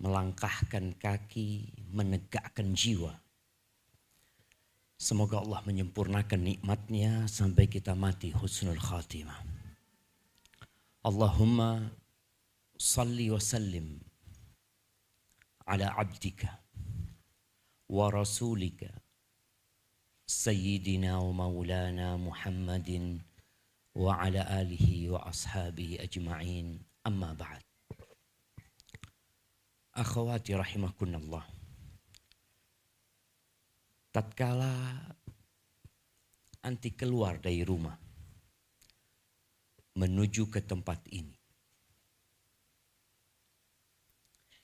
melangkahkan kaki, menegakkan jiwa. Semoga Allah menyempurnakan nikmatnya sampai kita mati husnul khatimah. Allahumma salli wa sallim ala abdika wa rasulika sayyidina wa maulana Muhammadin wa ala alihi wa ashabihi ajma'in, amma ba'd. Akhwati rahimakunallah, tatkala anti keluar dari rumah menuju ke tempat ini,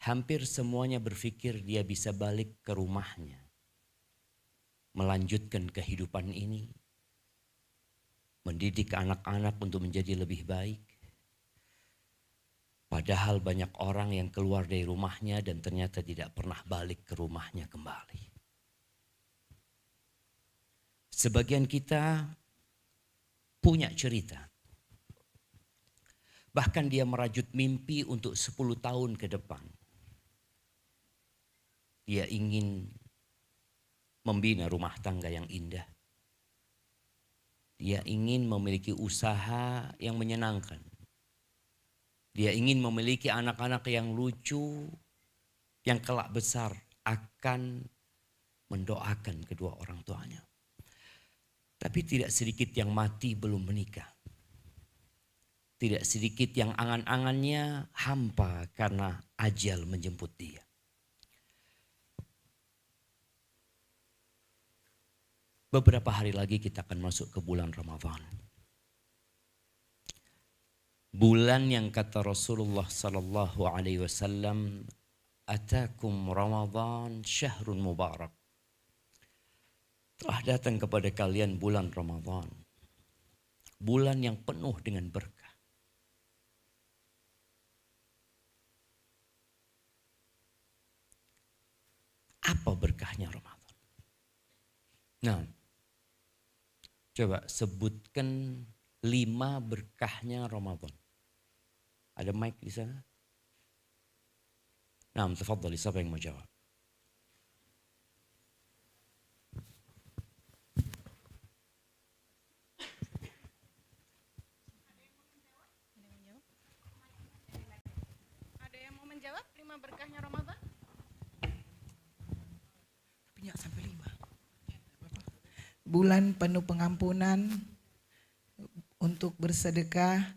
hampir semuanya berpikir dia bisa balik ke rumahnya, melanjutkan kehidupan ini, mendidik anak-anak untuk menjadi lebih baik. Padahal banyak orang yang keluar dari rumahnya dan ternyata tidak pernah balik ke rumahnya kembali. Sebagian kita punya cerita. Bahkan dia merajut mimpi untuk 10 tahun ke depan. Dia ingin membina rumah tangga yang indah. Dia ingin memiliki usaha yang menyenangkan. Dia ingin memiliki anak-anak yang lucu, yang kelak besar akan mendoakan kedua orang tuanya. Tapi tidak sedikit yang mati belum menikah. Tidak sedikit yang angan-angannya hampa karena ajal menjemput dia. Beberapa hari lagi kita akan masuk ke bulan Ramadan. Bulan yang kata Rasulullah sallallahu alaihi wasallam, atakum Ramadan syahrun mubarak. Telah datang kepada kalian bulan Ramadan. Bulan yang penuh dengan berkah. Apa berkahnya Ramadan? Nah, coba sebutkan 5 berkahnya Ramadan. Ada mic di sana? Nah, tafadhali, siapa yang mau jawab? Ada yang mau menjawab 5 berkahnya Ramadan? Tapi nggak sampai 5. Bulan penuh pengampunan, untuk bersedekah,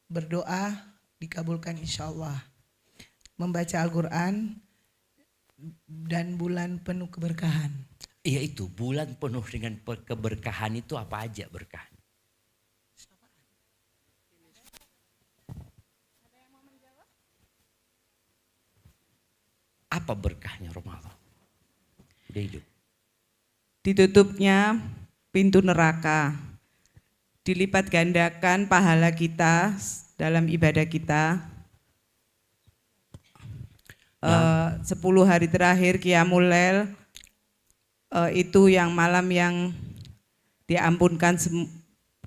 berdoa dikabulkan insya Allah. Membaca Al-Quran, dan bulan penuh keberkahan. Iya, itu bulan penuh dengan keberkahan itu apa aja berkahnya? Apa berkahnya Ramadan? Udah hidup. Ditutupnya pintu neraka, dilipat gandakan pahala kita dalam ibadah kita. 10 hari terakhir Qiyamul Lail, itu yang malam yang diampunkan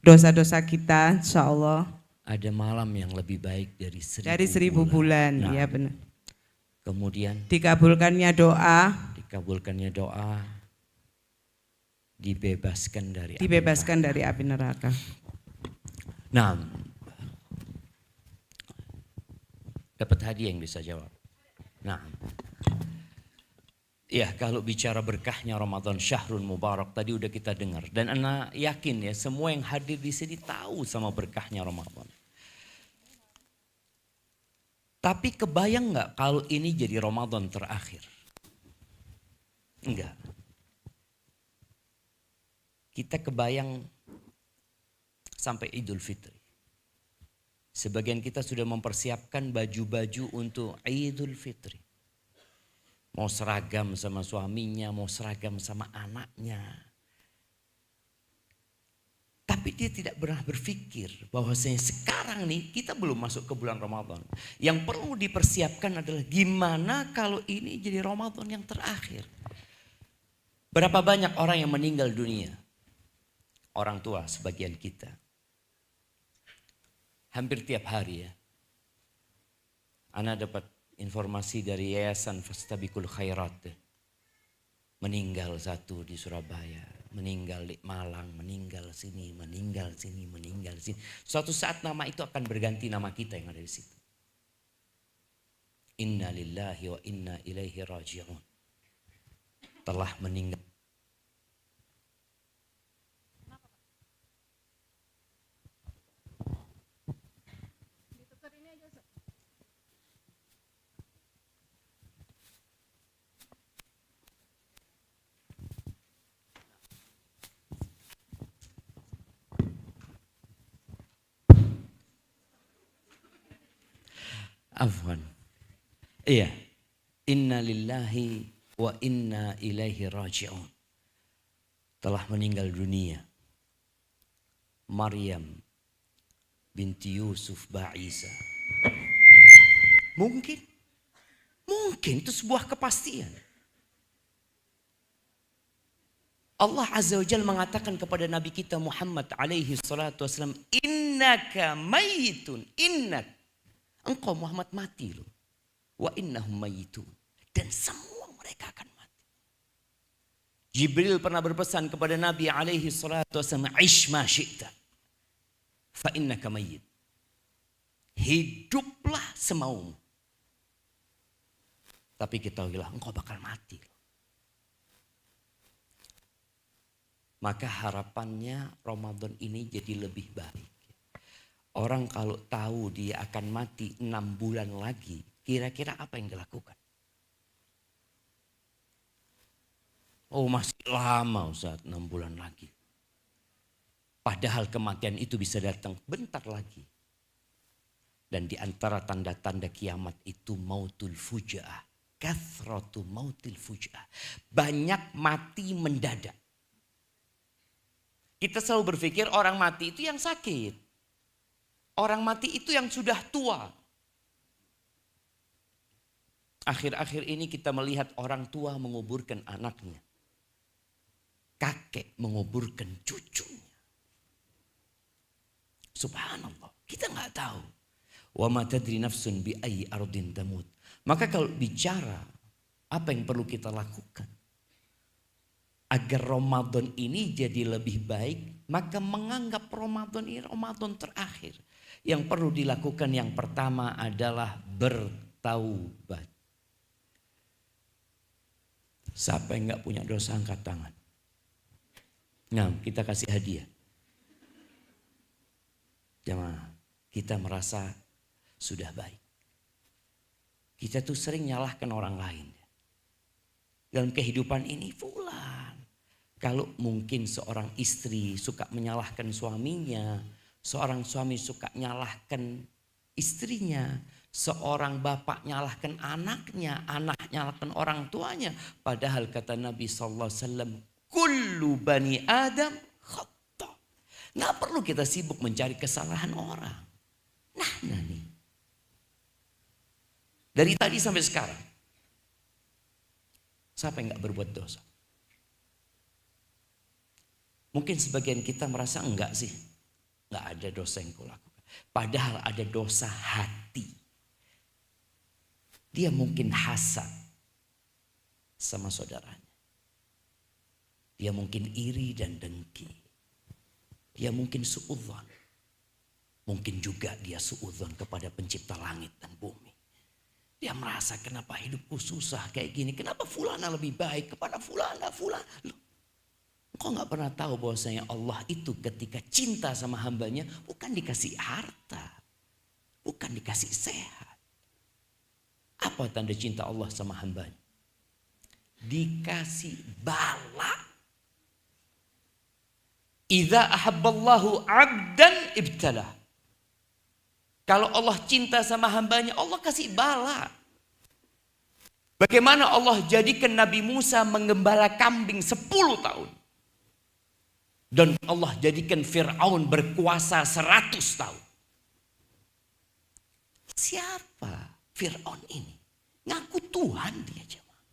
dosa-dosa kita, insya Allah. Ada malam yang lebih baik dari 1000 bulan. Nah, Ya benar. kemudian Dikabulkannya doa, dibebaskan dari api neraka. Nah, dapat hadiah yang bisa jawab. Nah, ya, kalau bicara berkahnya Ramadan syahrun mubarak tadi udah kita dengar, dan ana yakin ya semua yang hadir di sini tahu sama berkahnya Ramadan. Tapi kebayang nggak kalau ini jadi Ramadan terakhir? Enggak. Kita kebayang sampai Idul Fitri. Sebagian kita sudah mempersiapkan baju-baju untuk Idul Fitri. Mau seragam sama suaminya, mau seragam sama anaknya. Tapi dia tidak pernah berpikir bahwasanya sekarang nih kita belum masuk ke bulan Ramadan. Yang perlu dipersiapkan adalah gimana kalau ini jadi Ramadan yang terakhir. Berapa banyak orang yang meninggal dunia? Orang tua sebagian kita. Hampir tiap hari ya. Ana dapat informasi dari Yayasan Fastabiqul Khairat. Meninggal satu di Surabaya, meninggal di Malang, meninggal sini, meninggal sini, meninggal sini. Suatu saat nama itu akan berganti nama kita yang ada di situ. Inna lillahi wa inna ilaihi raji'un. Telah meninggal. Ditukar ini aja, Ustaz. Afwan. Iya. Inna lillahi wa inna ilaihi raji'un. Telah meninggal dunia Maryam binti Yusuf Ba'isa. Mungkin itu sebuah kepastian. Allah Azza wa Jalla mengatakan kepada Nabi kita Muhammad alaihi salatu wasallam, innaka mayitun, engkau Muhammad mati loh. Wa innahum mayitun. Dan semua mereka akan mati. Jibril pernah berpesan kepada Nabi alaihi salatu wasallam, ish ma syi'ta fa innaka mayyit. Hiduplah semaumu. Tapi ketahuilah engkau bakal mati. Maka harapannya Ramadan ini jadi lebih baik. Orang kalau tahu dia akan mati 6 bulan lagi, kira-kira apa yang dilakukan? Oh masih lama Ustaz, 6 bulan lagi. Padahal kematian itu bisa datang bentar lagi. Dan di antara tanda-tanda kiamat itu mautul fuja'ah. Kathratu mautil fuja'ah. Banyak mati mendadak. Kita selalu berpikir orang mati itu yang sakit. Orang mati itu yang sudah tua. Akhir-akhir ini kita melihat orang tua menguburkan anaknya. Kakek menguburkan cucunya. Subhanallah, kita nggak tahu. Wa ma tadri nafsun bi ayyi ardin tamut. Maka kalau bicara apa yang perlu kita lakukan agar Ramadan ini jadi lebih baik, maka menganggap Ramadan ini Ramadan terakhir. Yang perlu dilakukan yang pertama adalah bertaubat. Siapa yang nggak punya dosa angkat tangan. Nah, kita kasih hadiah. Jemaah, kita merasa sudah baik. Kita tuh sering nyalahkan orang lain. Dalam kehidupan ini fulan. Kalau mungkin seorang istri suka menyalahkan suaminya, seorang suami suka nyalahkan istrinya, seorang bapak nyalahkan anaknya, anak nyalahkan orang tuanya. Padahal kata Nabi SAW, kullu bani Adam khata. Nggak perlu kita sibuk mencari kesalahan orang. Nah nih. Dari tadi sampai sekarang. Siapa yang nggak berbuat dosa? Mungkin sebagian kita merasa enggak sih. Enggak ada dosa yang kau lakukan. Padahal ada dosa hati. Dia mungkin hasad sama saudaranya. Dia mungkin iri dan dengki. Dia mungkin suudzon. Mungkin juga dia suudzon kepada pencipta langit dan bumi. Dia merasa kenapa hidupku susah kayak gini. Kenapa fulana lebih baik kepada fulana. Loh, kok gak pernah tahu bahwasanya Allah itu ketika cinta sama hambanya bukan dikasih harta. Bukan dikasih sehat. Apa tanda cinta Allah sama hambanya? Dikasih bala. Idza ahabballahu abdan ibtalah. Kalau Allah cinta sama hambanya, Allah kasih bala. Bagaimana Allah jadikan Nabi Musa menggembala kambing 10 tahun. Dan Allah jadikan Fir'aun berkuasa 100 tahun. Siapa Fir'aun ini? Ngaku Tuhan dia jemaah.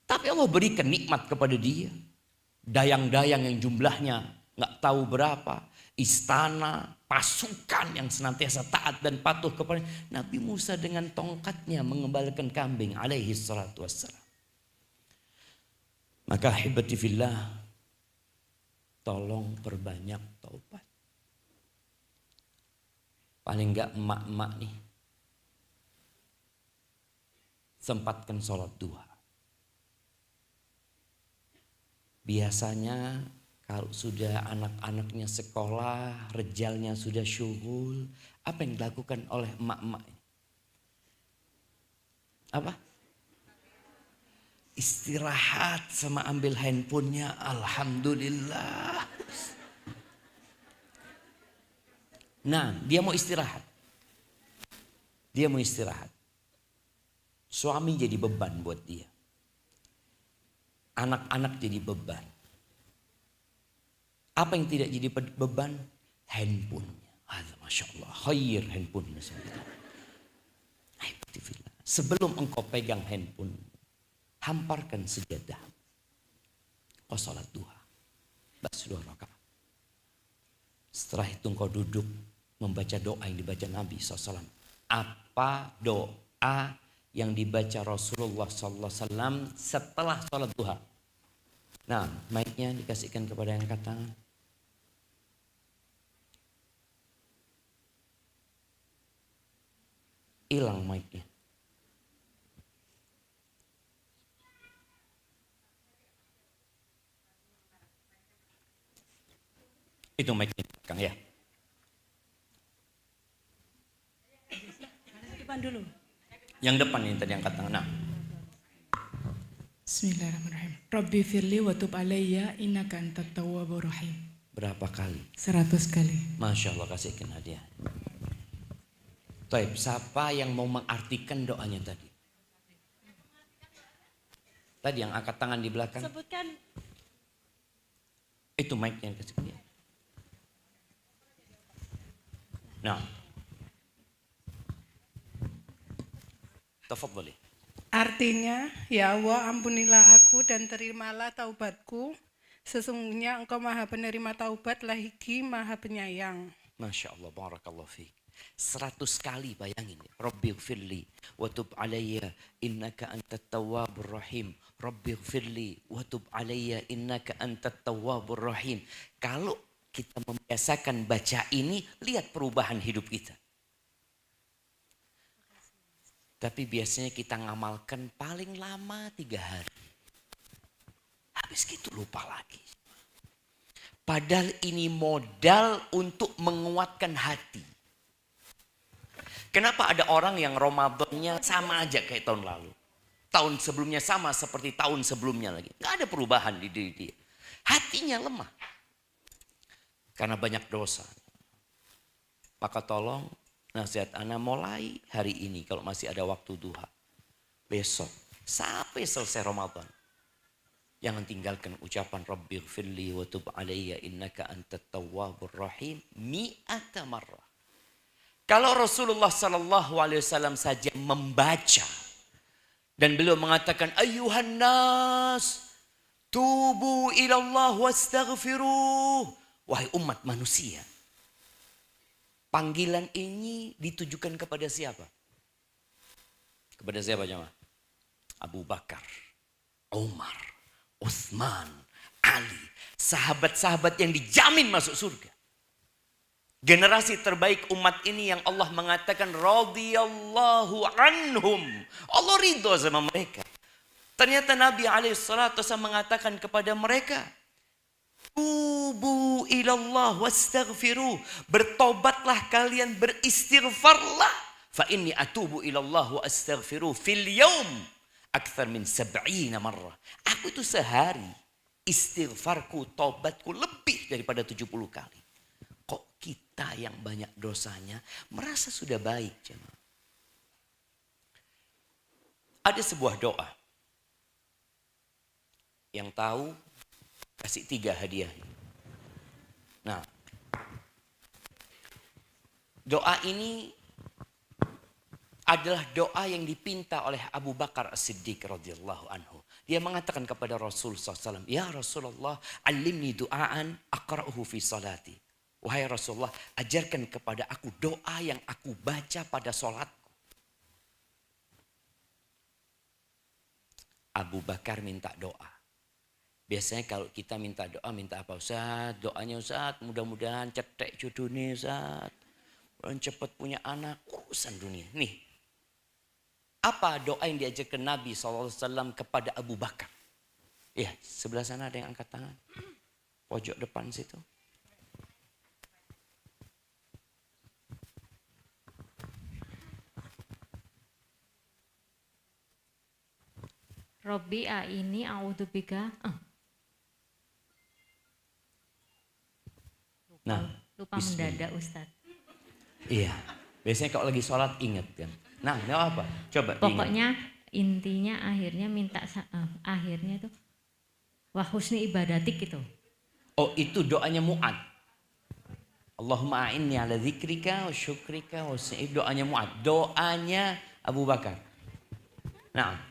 Tapi Allah berikan nikmat kepada dia. Dayang-dayang yang jumlahnya nggak tahu berapa. Istana, pasukan yang senantiasa taat dan patuh kepada Nabi Musa dengan tongkatnya mengembalakan kambing alaihi salatu wassalam. Maka hibati fillah, tolong perbanyak taubat. Paling enggak emak-emak nih, sempatkan sholat duha. Biasanya kalau sudah anak-anaknya sekolah, rejalnya sudah syughul, apa yang dilakukan oleh emak-emak? Apa? Istirahat sama ambil handphonenya, alhamdulillah. Nah, dia mau istirahat. Dia mau istirahat. Suami jadi beban buat dia. Anak-anak jadi beban. Apa yang tidak jadi beban? Handphonenya. Masya Allah, khair handphonenya. Sebelum engkau pegang handphone, hamparkan sejadah. Kau sholat duha. Baca 2 rakaat. Setelah itu engkau duduk membaca doa yang dibaca Nabi SAW. Apa doa yang dibaca Rasulullah SAW setelah sholat duha? Nah, mic-nya dikasihkan kepada yang angkat tangan. Hilang mic-nya. Itu mic-nya, Kang ya. Depan dulu. Yang depan ini tadi angkat tangan. Nah. Bismillahirrahmanirrahim. Rabbi firli wa tub alayya innaka antat tawwabur rahim. Berapa kali? 100 kali. Masya Allah, kasihkan hadiah. Taib, siapa yang mau mengartikan doanya tadi? Tadi yang angkat tangan di belakang. Sebutkan. Itu mic yang kasih dia. Nah. Tafadhali. Artinya, ya Allah ampunilah aku dan terimalah taubatku. Sesungguhnya engkau maha penerima taubat lagi maha penyayang. Masya Allah, barakallahu fiik. 100 kali bayangin. Rabbi gfirli wa tub alayya innaka antat tawwabur rahim. Rabbi gfirli wa tub alayya innaka antat tawwabur rahim. Kalau kita membiasakan baca ini, lihat perubahan hidup kita. Tapi biasanya kita ngamalkan paling lama 3 hari. Habis gitu lupa lagi. Padahal ini modal untuk menguatkan hati. Kenapa ada orang yang Ramadannya sama aja kayak tahun lalu. Tahun sebelumnya sama seperti tahun sebelumnya lagi. Gak ada perubahan di diri dia. Hatinya lemah. Karena banyak dosa. Maka tolong nasihat ana mulai hari ini kalau masih ada waktu duha. Besok sampai selesai Ramadan. Jangan tinggalkan ucapan Rabbighfirli wa tub alayya innaka antat tawwabur rahim 100 marrah. Kalau Rasulullah SAW saja membaca dan beliau mengatakan ayyuhan nas tubu ilallah wastaghfiruh. Wahai umat manusia. Panggilan ini ditujukan kepada siapa? Kepada siapa jemaah? Abu Bakar, Umar, Utsman, Ali. Sahabat-sahabat yang dijamin masuk surga. Generasi terbaik umat ini yang Allah mengatakan radhiyallahu anhum. Allah ridho sama mereka. Ternyata Nabi SAW mengatakan kepada mereka, tubu ilallah wastaghfiruh. Bertobatlah kalian, beristighfarlah. Fa inni atubu ilallah wa astaghfiruh fil yaum akthar min 70 marrah. Aku itu sehari istighfarku, tobatku lebih daripada 70 kali. Kok kita yang banyak dosanya merasa sudah baik, jemaah? Ada sebuah doa. Yang tahu kasih 3 hadiah. Nah, doa ini adalah doa yang dipinta oleh Abu Bakar As-Siddiq radhiyallahu anhu. Dia mengatakan kepada Rasul SAW, ya Rasulullah, alimni du'aan aqra'uhu fi salati. Wahai Rasulullah, ajarkan kepada aku doa yang aku baca pada sholatku. Abu Bakar minta doa. Biasanya kalau kita minta doa, minta apa Ustaz? Doanya Ustaz, mudah-mudahan cetek jodohnya Ustaz. Cepat punya anak, urusan dunia. Nih, apa doa yang diajarkan Nabi SAW kepada Abu Bakar? Ya, sebelah sana ada yang angkat tangan. Pojok depan situ. Robbi ini a'udzubika. Nah, Lupa mendadak Ustadz. Iya, biasanya kalau lagi sholat ingat kan. Nah, nggak apa, coba diingat. Pokoknya intinya akhirnya minta akhirnya itu wa husni ibadatik gitu. Oh, itu doanya Mu'ad. Allahumma a'inni ala dzikrika wa syukrika wa husni. Doanya Mu'ad, doanya Abu Bakar. Nah,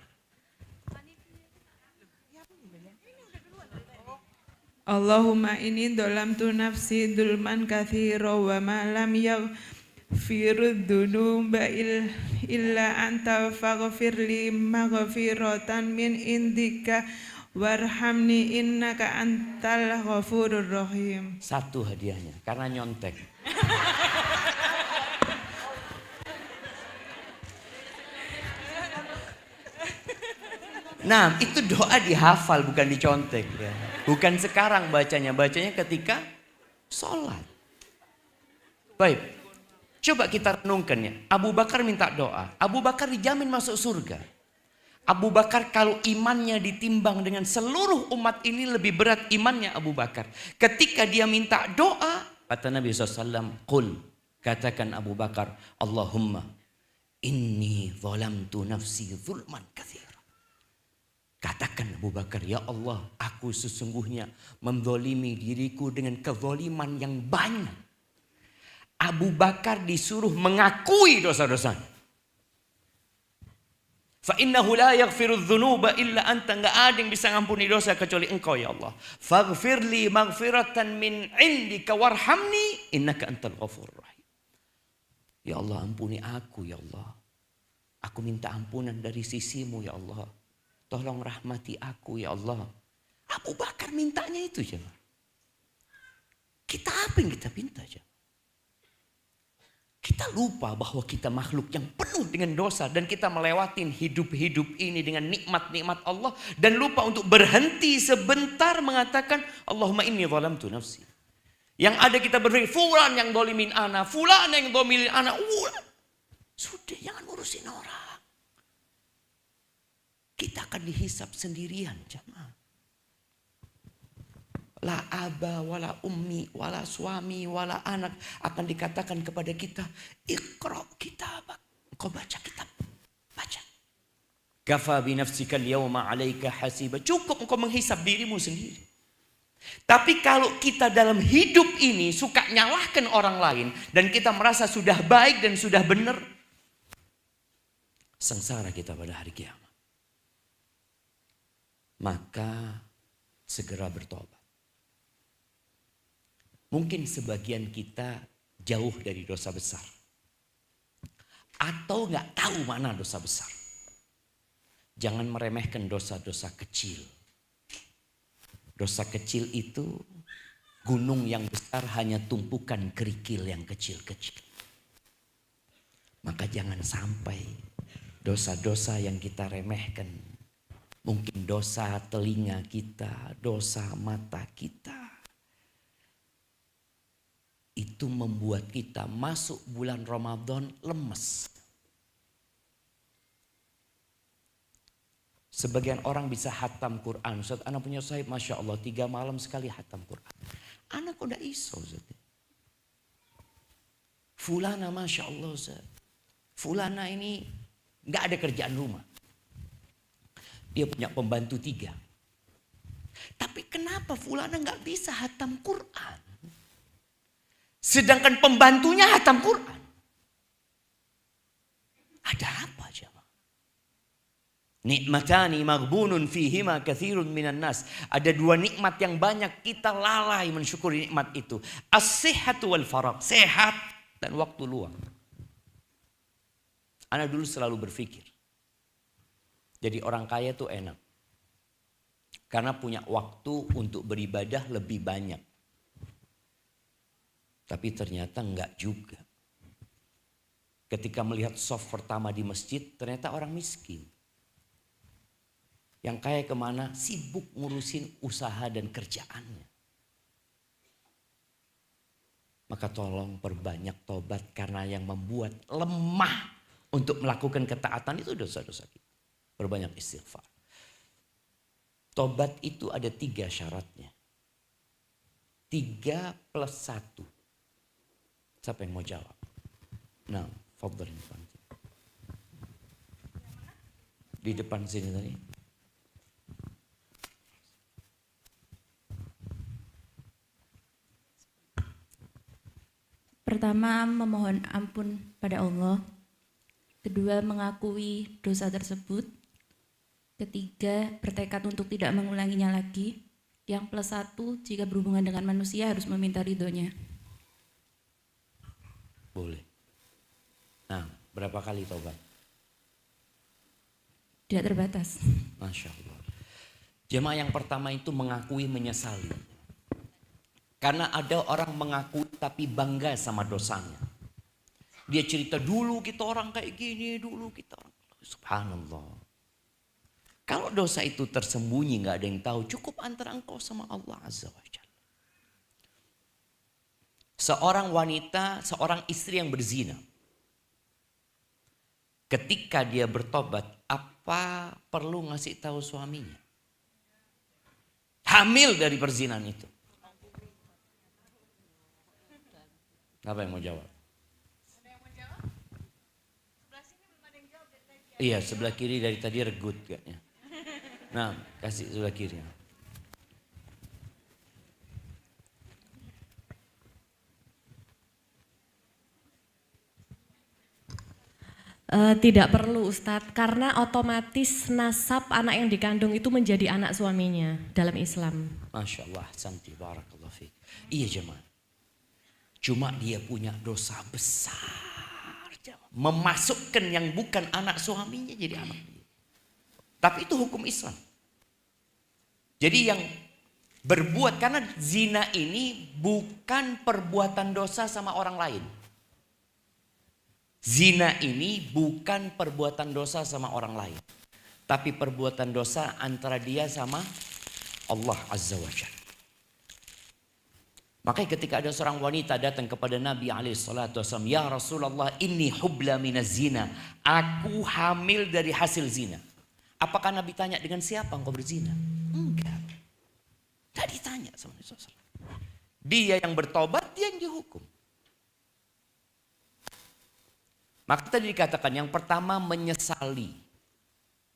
Allahumma inni dolamtu nafsi dulman kathiro wa ma lam yaghfirud dunuba illa anta faghfirli maghfiratan min indika warhamni innaka antal ghafurur rahim. satu hadiahnya karena nyontek. Nah, itu doa dihafal bukan dicontek ya. Bukan sekarang bacanya ketika sholat. Baik, coba kita renungkan ya. Abu Bakar minta doa. Abu Bakar dijamin masuk surga. Abu Bakar kalau imannya ditimbang dengan seluruh umat ini lebih berat imannya Abu Bakar. Ketika dia minta doa, kata Nabi SAW, Qul, katakan Abu Bakar, Allahumma inni zalamtu nafsi zulman katsira. Katakan Abu Bakar, ya Allah, aku sesungguhnya menzalimi diriku dengan kezaliman yang banyak. Abu Bakar disuruh mengakui dosa-dosanya. Fa innahu la yaghfiru dzunuba illa anta, enggak ada yang bisa ngampuni dosa kecuali Engkau ya Allah. Faghfirli maghfiratan min indika warhamni innaka antal ghafurur rahim. Ya Allah, ampuni aku ya Allah. Aku minta ampunan dari sisimu ya Allah. Tolong rahmati aku ya Allah. Abu Bakar mintanya itu jemaah. Kita apa yang kita minta jemaah? Kita lupa bahwa kita makhluk yang penuh dengan dosa. Dan kita melewatin hidup-hidup ini dengan nikmat-nikmat Allah. Dan lupa untuk berhenti sebentar mengatakan Allahumma inni zalamtu nafsi. Yang ada kita berpikir fulan yang dolimin anak. Fulan yang dolimin anak. Sudah, jangan urusin orang. Kita akan dihisap sendirian jemaah. La aba, wala ummi, wala suami, wala anak. Akan dikatakan kepada kita, Iqra kitabak. Engkau baca kitab. Baca. Kafa binafsika al-yawma alaika hasiba. Cukup engkau menghisap dirimu sendiri. Tapi kalau kita dalam hidup ini suka nyalahkan orang lain. Dan kita merasa sudah baik dan sudah benar. Sengsara kita pada hari kiamat. Maka segera bertobat. Mungkin sebagian kita jauh dari dosa besar. Atau gak tahu mana dosa besar. Jangan meremehkan dosa-dosa kecil. Dosa kecil itu gunung yang besar hanya tumpukan kerikil yang kecil-kecil. Maka jangan sampai dosa-dosa yang kita remehkan. Mungkin dosa telinga kita, dosa mata kita. Itu membuat kita masuk bulan Ramadan lemes. Sebagian orang bisa hatam Quran. Ustaz, anak punya sahib, Masya Allah, 3 malam sekali hatam Quran. Anak udah iso, Ustaz. Fulana, Masya Allah, Ustaz. Fulana ini gak ada kerjaan rumah. Dia punya pembantu 3. Tapi kenapa Fulana gak bisa hatam Quran? Sedangkan pembantunya hatam Quran. Ada apa jemaah? Nikmatani maghbunun fihima katsirun minan nas. Ada dua nikmat yang banyak kita lalai mensyukuri nikmat itu. As-sihhatu wal faragh, sehat dan waktu luang. Ana dulu selalu berpikir, jadi orang kaya itu enak. Karena punya waktu untuk beribadah lebih banyak. Tapi ternyata enggak juga. Ketika melihat shaf pertama di masjid, ternyata orang miskin. Yang kaya kemana? Sibuk ngurusin usaha dan kerjaannya. Maka tolong perbanyak tobat, karena yang membuat lemah untuk melakukan ketaatan itu dosa-dosa kita. Perbanyak istighfar. Tobat itu ada 3 syaratnya. 3 plus 1. Siapa yang mau jawab? Nah, fadhal di depan sini tadi. Pertama, memohon ampun pada Allah. Kedua, mengakui dosa tersebut. Ketiga, bertekad untuk tidak mengulanginya lagi. Yang plus 1, jika berhubungan dengan manusia harus meminta ridhonya. Boleh. Nah, berapa kali tobat? Tidak terbatas. Masya Allah. Jemaah yang pertama itu mengakui, menyesali. Karena ada orang mengakui tapi bangga sama dosanya. Dia cerita, dulu kita orang kayak gini, dulu kita orang. Subhanallah. Kalau dosa itu tersembunyi, gak ada yang tahu, cukup antara engkau sama Allah Azza wa Jalla. Seorang wanita, seorang istri yang berzina. Ketika dia bertobat, apa perlu ngasih tahu suaminya? Hamil dari perzinahan itu. Apa yang mau jawab? Iya, sebelah kiri dari tadi regut kayaknya. Nah, kasih sebelah kiri. Tidak perlu Ustadz, karena otomatis nasab anak yang dikandung itu menjadi anak suaminya dalam Islam. Masya Allah, santi barakallah fiik. Iya jemaah. Cuma dia punya dosa besar. Memasukkan yang bukan anak suaminya jadi anak dia. Tapi itu hukum Islam. Jadi yang berbuat, karena zina ini bukan perbuatan dosa sama orang lain. Zina ini bukan perbuatan dosa sama orang lain. Tapi perbuatan dosa antara dia sama Allah Azza wa Jalla. Makanya ketika ada seorang wanita datang kepada Nabi SAW, ya Rasulullah, inni hubla minaz zina. Aku hamil dari hasil zina. Apakah Nabi tanya dengan siapa engkau berzina? Enggak. Tidak ditanya sama Nabi SAW. Dia yang bertobat, dia yang dihukum. Maka tadi dikatakan yang pertama menyesali.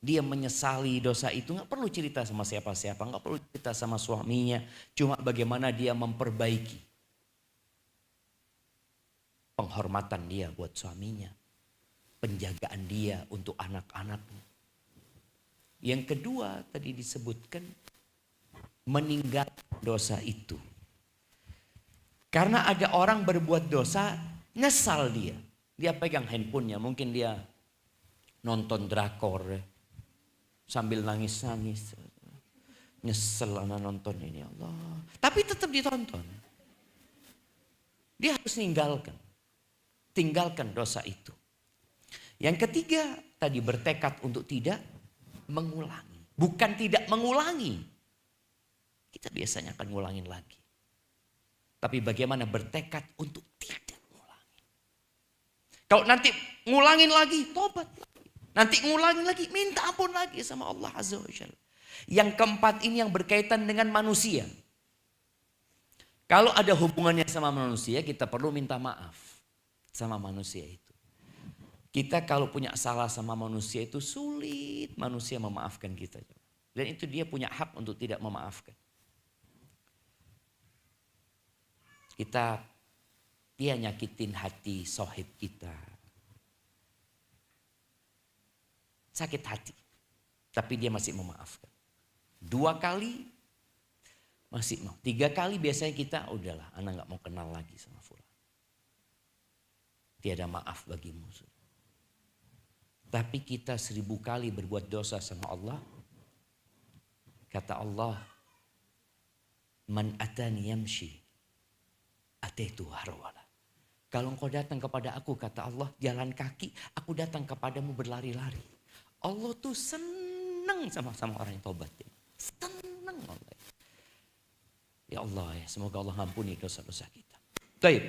Dia menyesali dosa itu, nggak perlu cerita sama siapa-siapa, nggak perlu cerita sama suaminya, cuma bagaimana dia memperbaiki penghormatan dia buat suaminya, penjagaan dia untuk anak-anaknya. Yang kedua tadi disebutkan meninggal dosa itu. Karena ada orang berbuat dosa, nyesal dia. Dia pegang handphonenya, mungkin dia nonton drakor sambil nangis-nangis. Nyesel anak nonton ini, Allah. Tapi tetap ditonton. Dia harus tinggalkan dosa itu. Yang ketiga tadi bertekad untuk tidak mengulangi. Bukan tidak mengulangi. Kita biasanya akan ngulangin lagi. Tapi bagaimana bertekad untuk tidak mengulangi. Kalau nanti ngulangin lagi, tobat lagi. Nanti ngulangin lagi, minta ampun lagi sama Allah Azza wa Jalla. Yang keempat ini yang berkaitan dengan manusia. Kalau ada hubungannya sama manusia, kita perlu minta maaf sama manusia itu. Kita kalau punya salah sama manusia itu sulit manusia memaafkan kita. Dan itu dia punya hak untuk tidak memaafkan. Dia nyakitin hati sahib kita. Sakit hati. Tapi dia masih memaafkan. 2 kali masih mau. 3 kali biasanya kita udahlah, anak gak mau kenal lagi sama fulan. Tiada maaf bagimu. Tapi kita 1000 kali berbuat dosa sama Allah. Kata Allah, man atani yamshi ataitu harwala. Kalau engkau datang kepada aku, kata Allah, jalan kaki, aku datang kepadamu berlari-lari. Allah tuh senang sama orang yang tobat. Senang Allah. Ya Allah ya, semoga Allah ampuni dosa-dosa kita. Baik.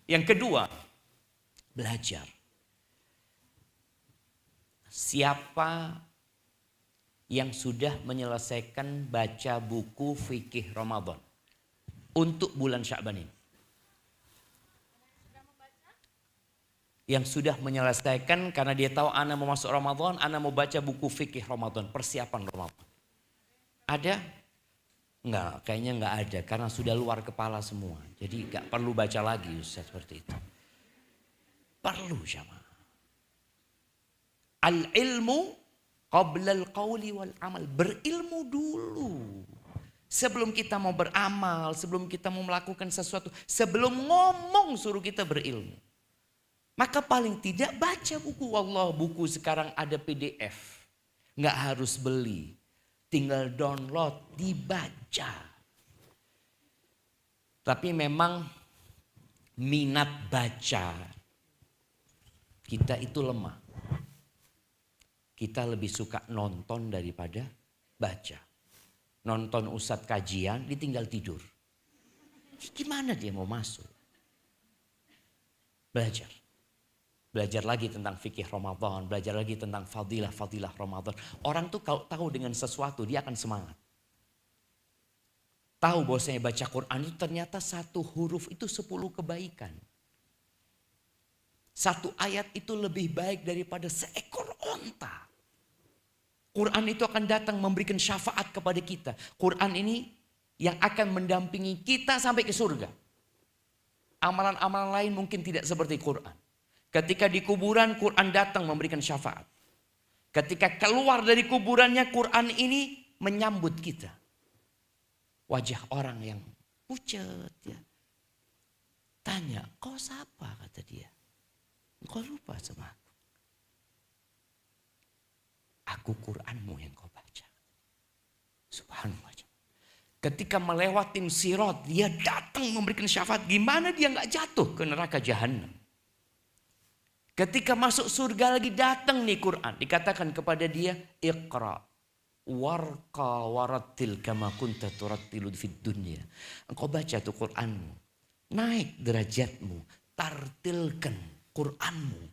Yang kedua, belajar. Siapa yang sudah menyelesaikan baca buku fikih Ramadan untuk bulan Sya'ban ini? Yang sudah menyelesaikan karena dia tahu anak mau masuk Ramadan, anak mau baca buku fikih Ramadan, persiapan Ramadan. Ada? Enggak, kayaknya enggak ada karena sudah luar kepala semua. Jadi enggak perlu baca lagi Ustaz seperti itu. Perlu jamaah. Al-ilmu qabla al-qawli wal amal. Berilmu dulu. Sebelum kita mau beramal, sebelum kita mau melakukan sesuatu, sebelum ngomong suruh kita berilmu. Maka paling tidak baca buku. Wallah, buku sekarang ada PDF. Nggak harus beli. Tinggal download, dibaca. Tapi memang minat baca kita itu lemah. Kita lebih suka nonton daripada baca. Nonton ustadz kajian, ditinggal tidur. Gimana dia mau masuk? Belajar. Belajar lagi tentang fikih Ramadan, belajar lagi tentang fadilah Ramadan. Orang tuh kalau tahu dengan sesuatu dia akan semangat. Tahu bahwasanya baca Quran itu ternyata 1 huruf itu 10 kebaikan. 1 ayat itu lebih baik daripada seekor onta. Quran itu akan datang memberikan syafaat kepada kita. Quran ini yang akan mendampingi kita sampai ke surga. Amalan-amalan lain mungkin tidak seperti Quran. Ketika di kuburan, Quran datang memberikan syafaat. Ketika keluar dari kuburannya, Quran ini menyambut kita. Wajah orang yang pucat ya. Tanya, kau siapa? Kata dia. Kau lupa sama aku. Aku Quranmu yang kau baca. Subhanallah. Ketika melewatin sirat, dia datang memberikan syafaat. Gimana dia gak jatuh ke neraka jahanam? Ketika masuk surga lagi datang nih Quran. Dikatakan kepada dia, Iqra warqa warattil kama kunta turattilu fid dunya. Engkau baca tuh Quranmu. Naik derajatmu. Tartilkan Quranmu.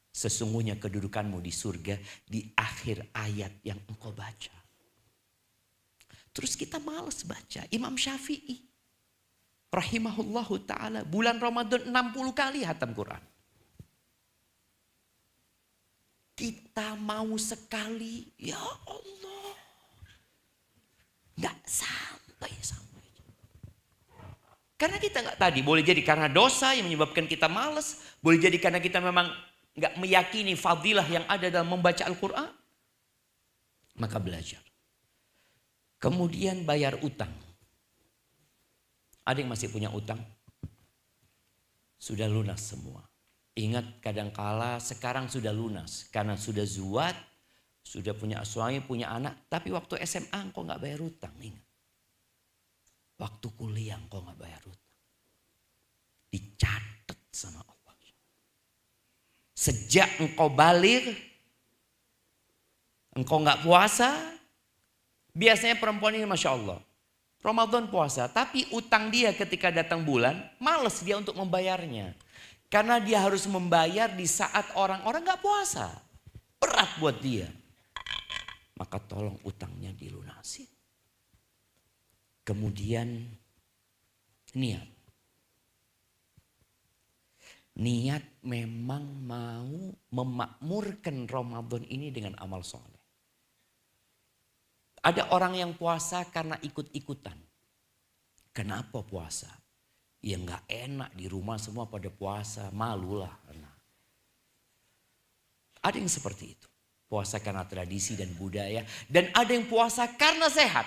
Sesungguhnya kedudukanmu di surga di akhir ayat yang engkau baca. Terus kita malas baca. Imam Syafi'i rahimahullahu ta'ala bulan Ramadan 60 kali hatam Quran. Kita mau sekali, ya Allah. Gak sampai. Karena kita gak tadi, boleh jadi karena dosa yang menyebabkan kita malas. Boleh jadi karena kita memang gak meyakini fadilah yang ada dalam membaca Al-Quran. Maka belajar. Kemudian bayar utang. Ada yang masih punya utang? Sudah lunas semua. Ingat kadangkala sekarang sudah lunas. Karena sudah zuat, sudah punya suami, punya anak. Tapi waktu SMA engkau gak bayar utang. Ingat. Waktu kuliah engkau gak bayar utang. Dicatat sama Allah. Sejak engkau balik, engkau gak puasa. Biasanya perempuan ini Masya Allah. Ramadan puasa, tapi utang dia ketika datang bulan, males dia untuk membayarnya. Karena dia harus membayar di saat orang-orang gak puasa. Berat buat dia. Maka tolong utangnya dilunasi. Kemudian niat. Niat memang mau memakmurkan Ramadan ini dengan amal soleh. Ada orang yang puasa karena ikut-ikutan. Kenapa puasa? Ya gak enak di rumah semua pada puasa, malulah. Ada yang seperti itu. Puasa karena tradisi dan budaya. Dan ada yang puasa karena sehat.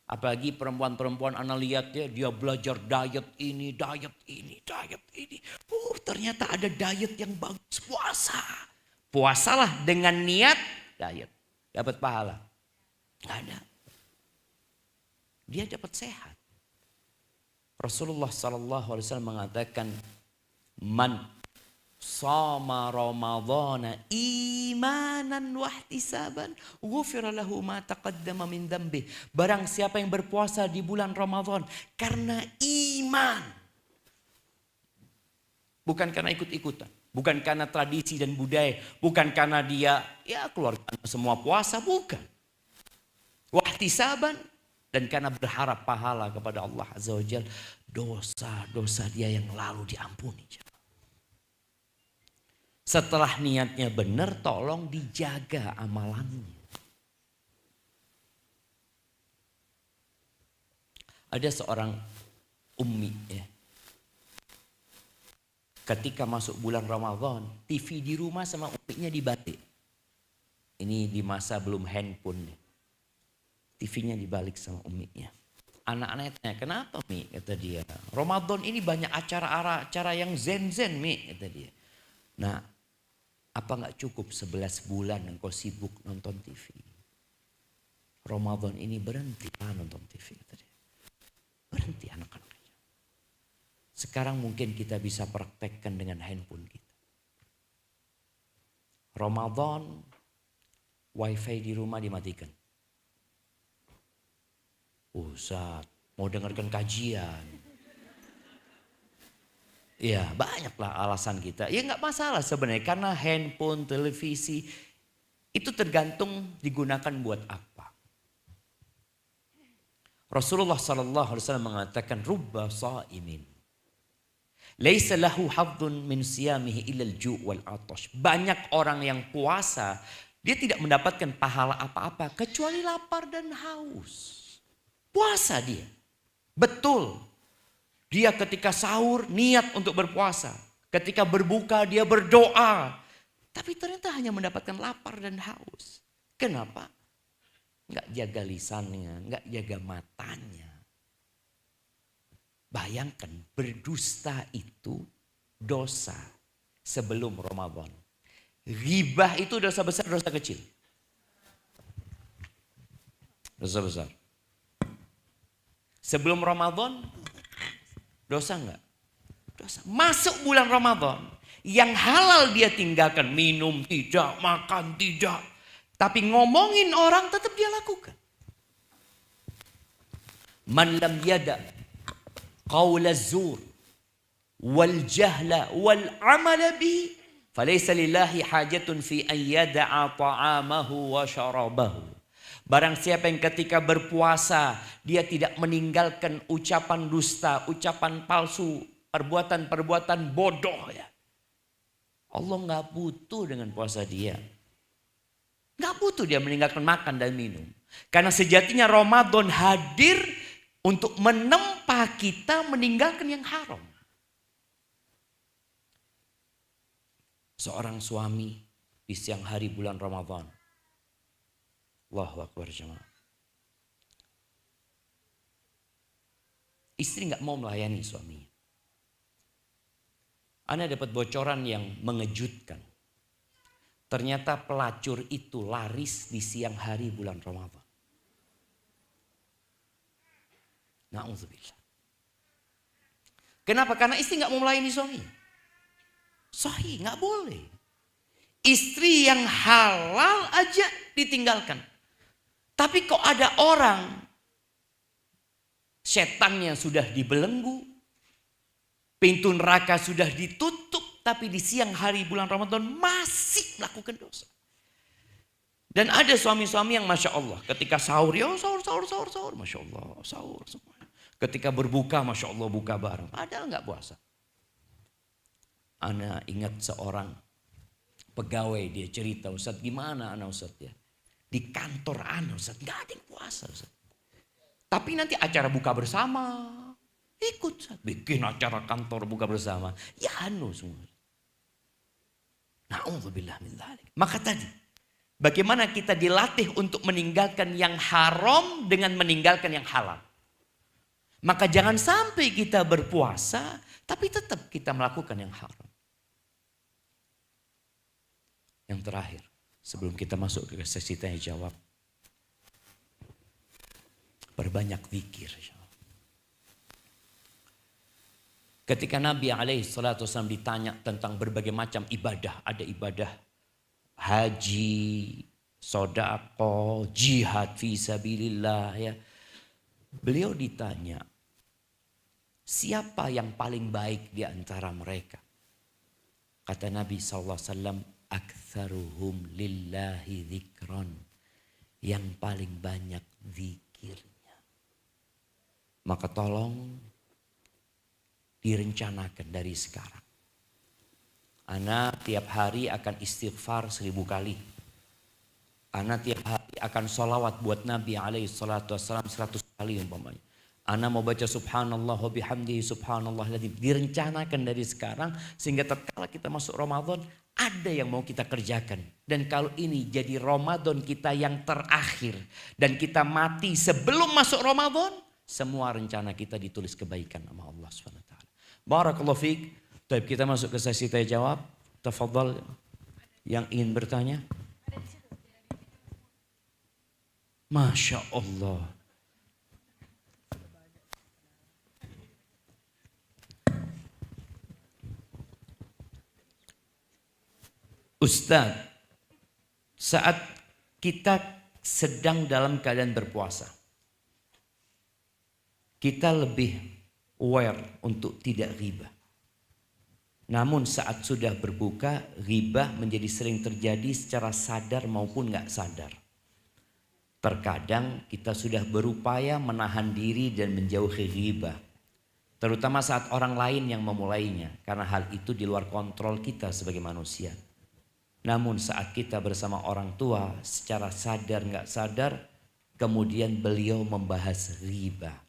Apalagi perempuan-perempuan anak lihat ya, dia belajar diet ini, diet ini, diet ini. Ternyata ada diet yang bagus, puasa. Puasalah dengan niat diet. Dapat pahala. Gak ada. Dia dapat sehat. Rasulullah SAW mengatakan, man sama Ramadhana imanan wahtisaban ghufira lahu ma taqaddama min dhanbi. Barang siapa yang berpuasa di bulan Ramadan karena iman, bukan karena ikut-ikutan, bukan karena tradisi dan budaya, bukan karena dia keluarga semua puasa, bukan. Wahtisaban, dan karena berharap pahala kepada Allah Azza wa Jalla, dosa-dosa dia yang lalu diampuni. Setelah niatnya benar, tolong dijaga amalannya. Ada seorang ummi ya. Ketika masuk bulan Ramadan, TV di rumah sama umminya dibalik. Ini di masa belum handphone. TV-nya dibalik sama umminya. Anak-anaknya tanya, kenapa Mi? Kata dia. Ramadan ini banyak acara-acara yang zen-zen Mi, kata dia. Nah, apa gak cukup 11 bulan engkau sibuk nonton TV? Ramadan ini berhenti nonton TV. Berhenti anak-anaknya. Sekarang mungkin kita bisa praktekkan dengan handphone kita. Ramadan, wifi di rumah dimatikan. Ustaz, mau dengarkan kajian. Ya banyaklah alasan kita. Ya nggak masalah sebenarnya karena handphone, televisi itu tergantung digunakan buat apa. Rasulullah SAW mengatakan rubba sa'imin laisa lahu haddun min siyamihi illa al-ju' wal 'atash. Banyak orang yang puasa dia tidak mendapatkan pahala apa-apa kecuali lapar dan haus. Puasa dia. Betul. Dia ketika sahur niat untuk berpuasa. Ketika berbuka dia berdoa. Tapi ternyata hanya mendapatkan lapar dan haus. Kenapa? Enggak jaga lisannya, enggak jaga matanya. Bayangkan berdusta itu dosa sebelum Ramadan. Ghibah itu dosa besar, dosa kecil. Dosa besar. Sebelum Ramadan dosa enggak? Dosa. Masuk bulan Ramadan, yang halal dia tinggalkan, minum tidak, makan tidak. Tapi ngomongin orang tetap dia lakukan. Man lam yada qawla zur wal jahla wal amala bihi falaysa lillahi hajatun fi an yada'a ta'amahu wa syarabahu. Barang siapa yang ketika berpuasa dia tidak meninggalkan ucapan dusta, ucapan palsu, perbuatan-perbuatan bodoh ya. Allah nggak butuh dengan puasa dia. Nggak butuh dia meninggalkan makan dan minum. Karena sejatinya Ramadan hadir untuk menempa kita meninggalkan yang haram. Seorang suami di siang hari bulan Ramadan. Allahu Akbar jemaah. Istri nggak mau melayani suaminya. Ana dapat bocoran yang mengejutkan. Ternyata pelacur itu laris di siang hari bulan Ramadan. Na'udzubillah. Kenapa? Karena istri nggak mau melayani suami. Sahih, nggak boleh. Istri yang halal aja ditinggalkan. Tapi kok ada orang setannya sudah dibelenggu, pintu neraka sudah ditutup, tapi di siang hari bulan Ramadan masih melakukan dosa. Dan ada suami-suami yang Masya Allah ketika sahur, ya sahur, Masya Allah, sahur semuanya. Ketika berbuka, Masya Allah buka bareng, padahal nggak puasa. Ana ingat seorang pegawai, dia cerita, Ustaz gimana ana Ustaz ya. Di kantor ana Ustaz, gak ada yang puasa Ustaz. Tapi nanti acara buka bersama, ikut Ustaz. Bikin acara kantor buka bersama, ya anu semua. Na'udzubillah min dzalik. Maka tadi, bagaimana kita dilatih untuk meninggalkan yang haram dengan meninggalkan yang halal. Maka jangan sampai kita berpuasa, tapi tetap kita melakukan yang haram. Yang terakhir, sebelum kita masuk ke sesi tanya jawab, perbanyak zikir. Ketika Nabi SAW ditanya tentang berbagai macam ibadah, ada ibadah haji, sodako, jihad fisabilillah, ya. Beliau ditanya, siapa yang paling baik di antara mereka? Kata Nabi SAW, aktsaruhum lillahi dzikran, yang paling banyak zikirnya. Maka tolong direncanakan dari sekarang. Ana tiap hari akan istighfar 1000 kali. Ana tiap hari akan sholawat buat Nabi SAW 100 kali umpamanya. Ana mau baca subhanallah wa bihamdihi subhanallah ladzi. Direncanakan dari sekarang sehingga tatkala kita masuk Ramadan ada yang mau kita kerjakan. Dan kalau ini jadi Ramadan kita yang terakhir dan kita mati sebelum masuk Ramadan, semua rencana kita ditulis kebaikan sama Allah SWT. Barakallahu fiik. Baik, kita masuk ke sesi tanya jawab. Tafadhal yang ingin bertanya. Masya Allah. Ustaz, saat kita sedang dalam keadaan berpuasa, kita lebih aware untuk tidak ghibah. Namun saat sudah berbuka, ghibah menjadi sering terjadi secara sadar maupun nggak sadar. Terkadang kita sudah berupaya menahan diri dan menjauhi ghibah. Terutama saat orang lain yang memulainya. Karena hal itu di luar kontrol kita sebagai manusia. Namun saat kita bersama orang tua secara sadar nggak sadar, kemudian beliau membahas ghibah.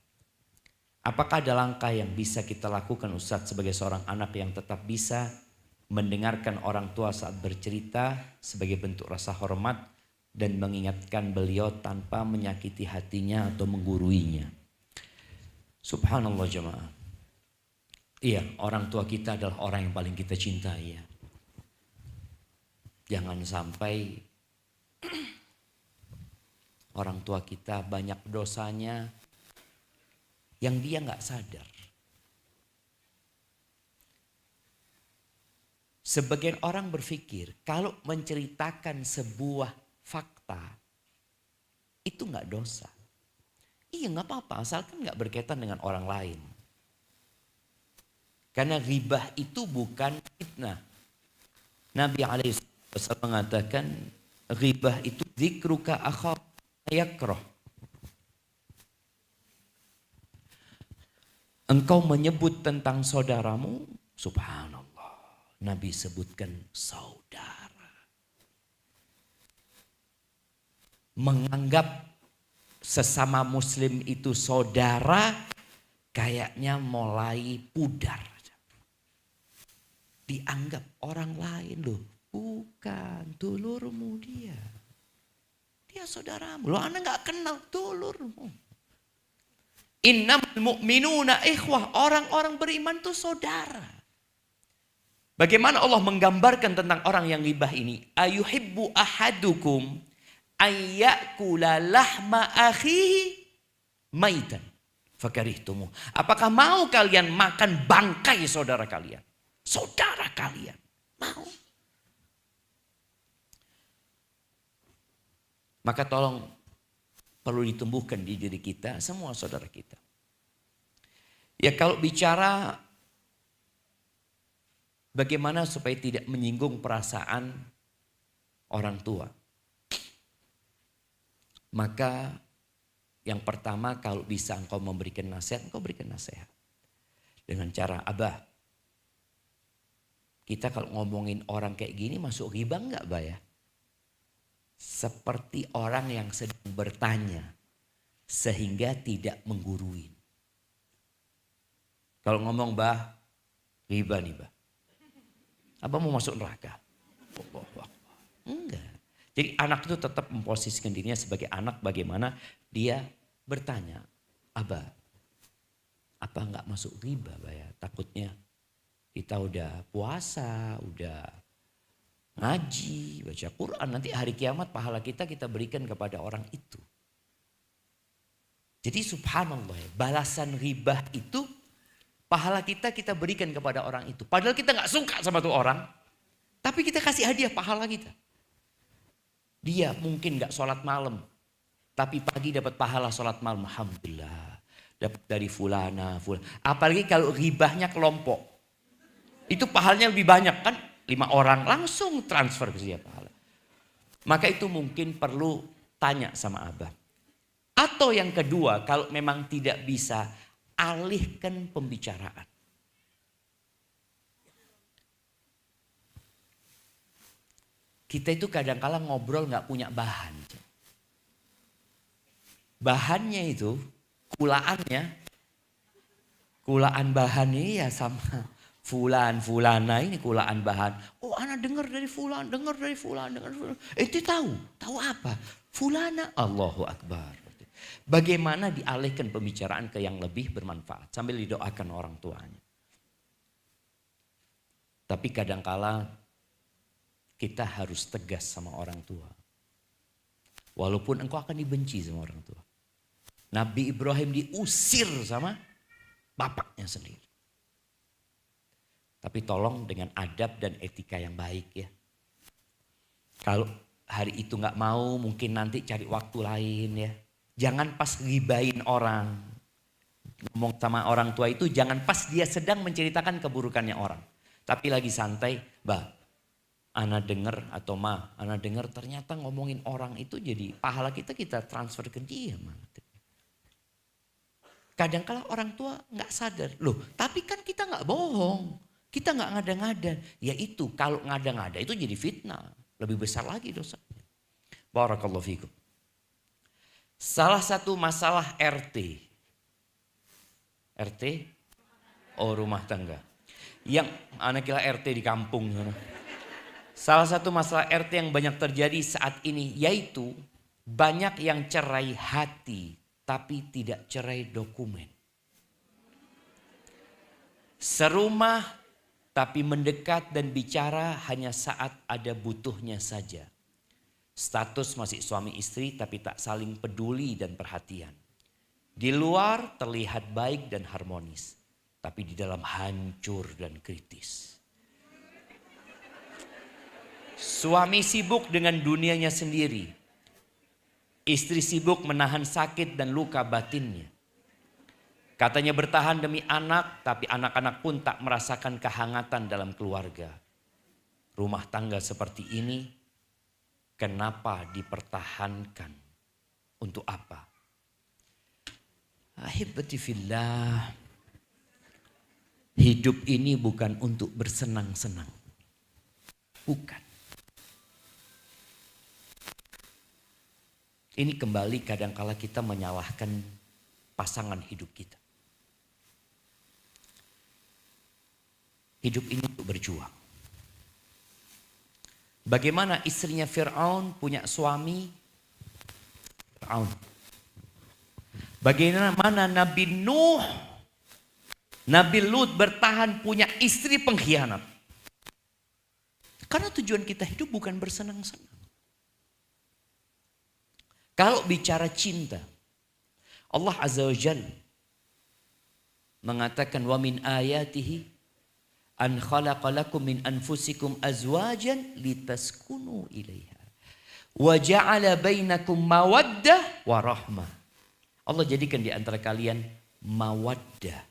Apakah ada langkah yang bisa kita lakukan Ustadz sebagai seorang anak yang tetap bisa mendengarkan orang tua saat bercerita sebagai bentuk rasa hormat dan mengingatkan beliau tanpa menyakiti hatinya atau mengguruinya? Subhanallah jemaah. Iya, orang tua kita adalah orang yang paling kita cintai ya. Jangan sampai orang tua kita banyak dosanya yang dia nggak sadar. Sebagian orang berpikir kalau menceritakan sebuah fakta itu nggak dosa. Iya nggak apa-apa asalkan nggak berkaitan dengan orang lain. Karena ghibah itu bukan fitnah. Nabi SAW mengatakan ghibah itu dzikruka akhaka yakrah. Engkau menyebut tentang saudaramu, subhanallah. Nabi sebutkan saudara. Menganggap sesama muslim itu saudara kayaknya mulai pudar. Dianggap orang lain loh. Bukan, dulurmu dia. Dia saudaramu. Loh Anda gak kenal dulurmu. Innamal mu'minuna ikhwah. Orang-orang beriman itu saudara. Bagaimana Allah menggambarkan tentang orang yang ghibah ini? Ayuhibbu ahadukum ayyakula lahma akhihi maitan fakarihtumu. Apakah mau kalian makan bangkai saudara kalian? Saudara kalian. Mau? Maka tolong perlu ditumbuhkan di diri kita, semua saudara kita. Ya kalau bicara bagaimana supaya tidak menyinggung perasaan orang tua. Maka yang pertama kalau bisa engkau memberikan nasihat, engkau berikan nasihat. Dengan cara, Abah, kita kalau ngomongin orang kayak gini masuk ghibah enggak, Bah ya? Seperti orang yang sedang bertanya sehingga tidak menggurui. Kalau ngomong Bah, ghibah nih Bah. Abah mau masuk neraka. Allahu Akbar. Enggak. Jadi anak itu tetap memposisikan dirinya sebagai anak, bagaimana dia bertanya, Abah, apa enggak masuk riba, Bah ya? Takutnya kita udah puasa, udah ngaji, baca Quran, nanti hari kiamat pahala kita berikan kepada orang itu. Jadi subhanallah, balasan ribah itu pahala kita berikan kepada orang itu. Padahal kita nggak suka sama tuh orang, tapi kita kasih hadiah pahala kita. Dia mungkin nggak sholat malam, tapi pagi dapat pahala sholat malam. Alhamdulillah, dapat dari fulana. Apalagi kalau ribahnya kelompok, itu pahalanya lebih banyak kan? 5 orang langsung transfer ke dia pahala. Maka itu mungkin perlu tanya sama Abah. Atau yang kedua, kalau memang tidak bisa, alihkan pembicaraan. Kita itu kadang-kala ngobrol gak punya bahan. Bahannya itu, kulaan bahannya ya sama fulana ini kulaan bahan. Oh, ana dengar dari fulan. Itu tahu apa? Fulana, Allahu Akbar. Bagaimana dialihkan pembicaraan ke yang lebih bermanfaat sambil didoakan orang tuanya. Tapi kadangkala kita harus tegas sama orang tua. Walaupun engkau akan dibenci sama orang tua. Nabi Ibrahim diusir sama bapaknya sendiri. Tapi tolong dengan adab dan etika yang baik ya. Kalau hari itu nggak mau, mungkin nanti cari waktu lain ya. Jangan pas ribain orang. Ngomong sama orang tua itu jangan pas dia sedang menceritakan keburukannya orang. Tapi lagi santai, Bah, ana denger atau Ma, ana denger ternyata ngomongin orang itu jadi pahala kita transfer ke dia. Kadang-kala orang tua nggak sadar. Loh, tapi kan kita nggak bohong. Kita nggak ngada-ngada. Ya itu, kalau ngada-ngada itu jadi fitnah. Lebih besar lagi dosanya. Barakallahu fikum. Salah satu masalah RT. RT? Oh, rumah tangga. Yang anak kira RT di kampung. Salah satu masalah RT yang banyak terjadi saat ini yaitu banyak yang cerai hati tapi tidak cerai dokumen. Serumah tapi mendekat dan bicara hanya saat ada butuhnya saja. Status masih suami istri tapi tak saling peduli dan perhatian. Di luar terlihat baik dan harmonis. Tapi di dalam hancur dan kritis. Suami sibuk dengan dunianya sendiri. Istri sibuk menahan sakit dan luka batinnya. Katanya bertahan demi anak, tapi anak-anak pun tak merasakan kehangatan dalam keluarga. Rumah tangga seperti ini, kenapa dipertahankan? Untuk apa? Ahibati fillah. Hidup ini bukan untuk bersenang-senang. Bukan. Ini kembali kadangkala kita menyalahkan pasangan hidup kita. Hidup ini untuk berjuang. Bagaimana istrinya Fir'aun punya suami Fir'aun. Bagaimana Nabi Nuh, Nabi Lut bertahan punya istri pengkhianat. Karena tujuan kita hidup bukan bersenang-senang. Kalau bicara cinta, Allah Azza wa Jalla mengatakan wa min ayatihi an khalaqalakum min anfusikum azwajan litaskunu ilaiha wa ja'ala bainakum mawaddah wa rahmah. Allah jadikan di antara kalian mawaddah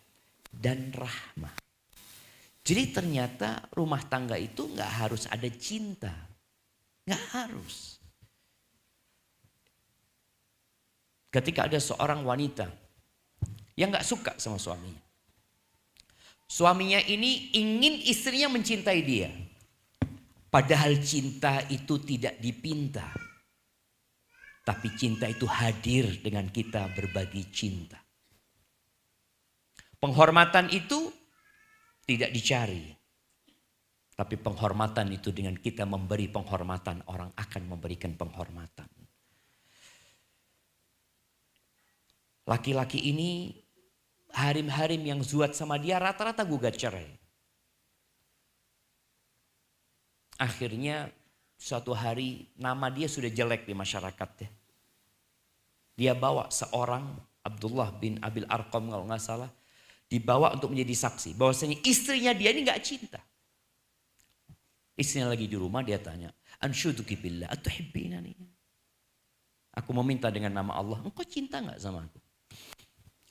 dan rahmah. Jadi ternyata rumah tangga itu nggak harus ada cinta, nggak harus. Ketika ada seorang wanita yang nggak suka sama suaminya, suaminya ini ingin istrinya mencintai dia, padahal cinta itu tidak dipinta, tapi cinta itu hadir dengan kita berbagi cinta. Penghormatan itu tidak dicari. Tapi penghormatan itu dengan kita memberi penghormatan, orang akan memberikan penghormatan. Laki-laki ini harim-harim yang zuat sama dia rata-rata gugat cerai. Akhirnya suatu hari nama dia sudah jelek di masyarakat ya. Dia bawa seorang Abdullah bin Abil Arqam kalau nggak salah. Dibawa untuk menjadi saksi. Bahwasanya istrinya dia ini nggak cinta. Istrinya lagi di rumah dia tanya. Anshuduki billah atuhibbinani. Aku meminta dengan nama Allah. Engkau cinta nggak sama aku?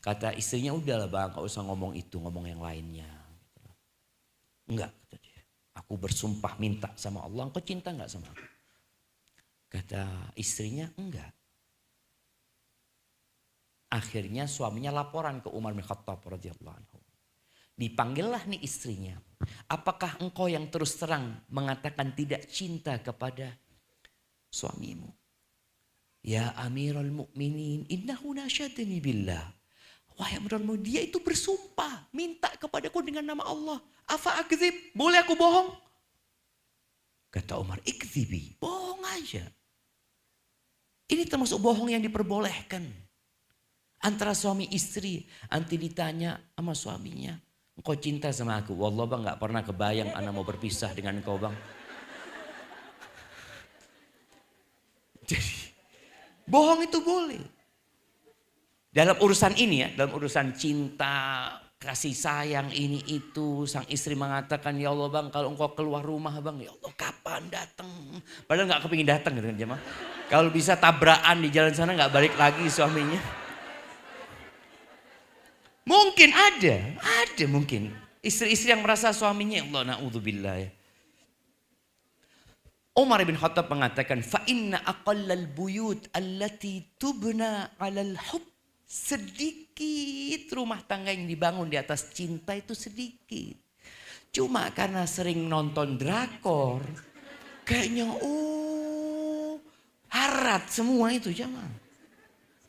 Kata istrinya udahlah bang. Gak usah ngomong itu. Ngomong yang lainnya. Enggak kata dia. Aku bersumpah minta sama Allah. Engkau cinta nggak sama aku? Kata istrinya enggak. Akhirnya suaminya laporan ke Umar bin Khattab radhiyallahu anhu. Dipanggillah nih istrinya. Apakah engkau yang terus terang mengatakan tidak cinta kepada suamimu? Ya Amirul Mukminin, innahu nasyadani billah. Wahai Amirul Mukminin, dia itu bersumpah minta kepadaku dengan nama Allah. Afa akdzib? Boleh aku bohong? Kata Umar, ikdzibi, bohong aja. Ini termasuk bohong yang diperbolehkan. Antara suami istri, nanti ditanya sama suaminya, engkau cinta sama aku? Wallah bang, gak pernah kebayang anak mau berpisah dengan engkau bang. Jadi bohong itu boleh. Dalam urusan ini ya, dalam urusan cinta, kasih sayang ini itu, sang istri mengatakan, ya Allah bang, kalau engkau keluar rumah bang, ya Allah kapan datang? Padahal gak kepingin datang gitu kan jemaah. Kalau bisa tabrakan di jalan sana gak balik lagi suaminya. Mungkin ada mungkin. Istri-istri yang merasa suaminya, Allah na'udzubillah ya. Umar bin Khattab mengatakan, fa inna aqallal buyut allati tubna 'alal hub. Sedikit rumah tangga yang dibangun di atas cinta itu sedikit. Cuma karena sering nonton drakor, kayaknya harat semua itu jamaah.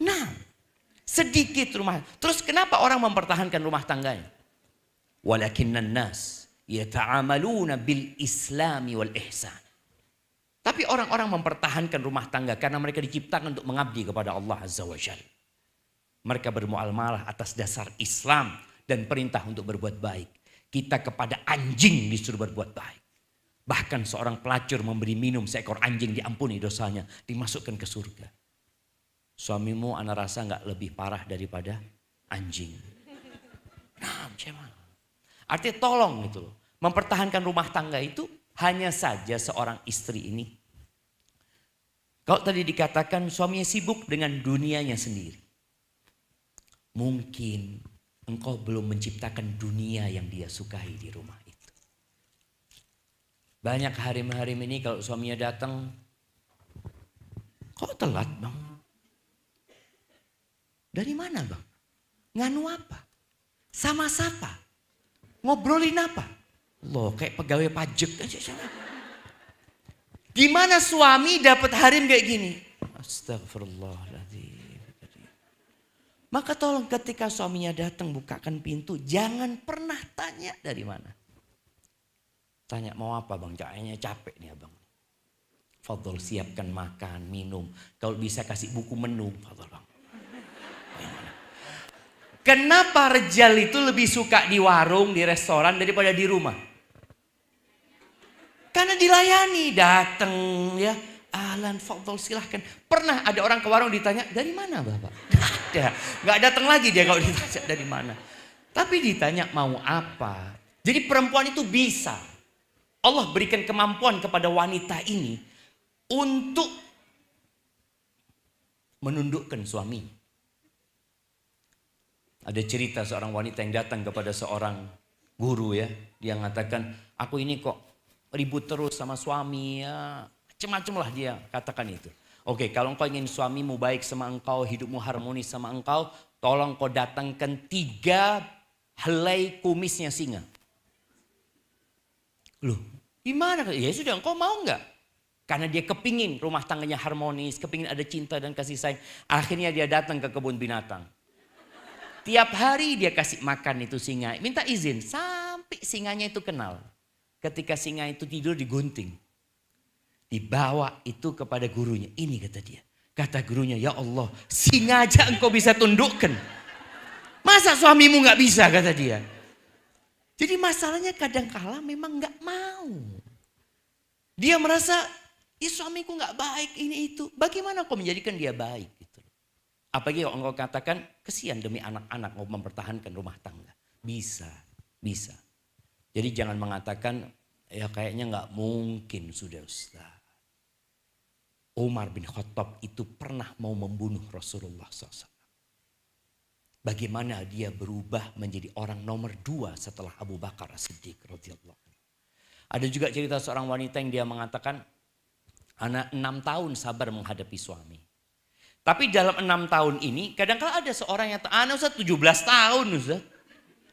Nah, sedikit rumah. Terus kenapa orang mempertahankan rumah tangganya? Walakinnan nas yata'amaluna bil islami wal ihsan. Tapi orang-orang mempertahankan rumah tangga karena mereka diciptakan untuk mengabdi kepada Allah Azza wa Jalla. Mereka bermuamalah atas dasar Islam dan perintah untuk berbuat baik. Kita kepada anjing disuruh berbuat baik. Bahkan seorang pelacur memberi minum seekor anjing diampuni dosanya, dimasukkan ke surga. Suamimu ana rasa gak lebih parah daripada anjing. Nah, artinya tolong gitu loh. Mempertahankan rumah tangga itu hanya saja seorang istri ini. Kalau tadi dikatakan suaminya sibuk dengan dunianya sendiri. Mungkin engkau belum menciptakan dunia yang dia sukai di rumah itu. Banyak harim-harim ini kalau suaminya datang, kok telat bang? Dari mana bang? Nganu apa? Sama siapa? Ngobrolin apa? Loh kayak pegawai pajak aja. Gimana suami dapat harim kayak gini? Astagfirullahaladzim. Maka tolong ketika suaminya datang bukakan pintu. Jangan pernah tanya dari mana. Tanya mau apa bang? Kayaknya capek nih abang. Fadol siapkan makan, minum. Kalau bisa kasih buku menu. Fadol bang. Kenapa Rejal itu lebih suka di warung, di restoran daripada di rumah? Karena dilayani, datang ya. Ahlan, fadol silahkan. Pernah ada orang ke warung ditanya, dari mana bapak? Gak ada. Gak datang lagi dia kalau ditanya dari mana. Tapi ditanya mau apa. Jadi perempuan itu bisa. Allah berikan kemampuan kepada wanita ini untuk menundukkan suami. Ada cerita seorang wanita yang datang kepada seorang guru ya. Dia mengatakan, aku ini kok ribut terus sama suami ya. Macam-macam lah dia katakan itu. Oke, kalau engkau ingin suamimu baik sama engkau, hidupmu harmonis sama engkau, tolong kau datangkan 3 helai kumisnya singa. Loh, gimana? Ya sudah, engkau mau enggak? Karena dia kepingin rumah tangganya harmonis, kepingin ada cinta dan kasih sayang. Akhirnya dia datang ke kebun binatang. Tiap hari dia kasih makan itu singa. Minta izin sampai singanya itu kenal. ketika singa itu tidur digunting. Dibawa itu kepada gurunya. Ini kata dia. Kata gurunya, ya Allah, singa aja engkau bisa tundukkan. Masa suamimu gak bisa, kata dia. Jadi masalahnya kadangkala memang gak mau. Dia merasa, ya suamiku gak baik ini itu. Bagaimana kau menjadikan dia baik? Gitu. Apalagi kalau engkau katakan, kesian demi anak-anak mau mempertahankan rumah tangga. Bisa, bisa. Jadi jangan mengatakan, ya kayaknya gak mungkin sudah Ustaz. Umar bin Khattab itu pernah mau membunuh Rasulullah SAW. Bagaimana dia berubah menjadi orang nomor 2 setelah Abu Bakar As-Siddiq radhiyallahu anhu. Ada juga cerita seorang wanita yang dia mengatakan, anak 6 tahun sabar menghadapi suami. Tapi dalam 6 tahun ini kadang-kadang ada seorang yang, anak Ustaz 17 tahun Ustaz.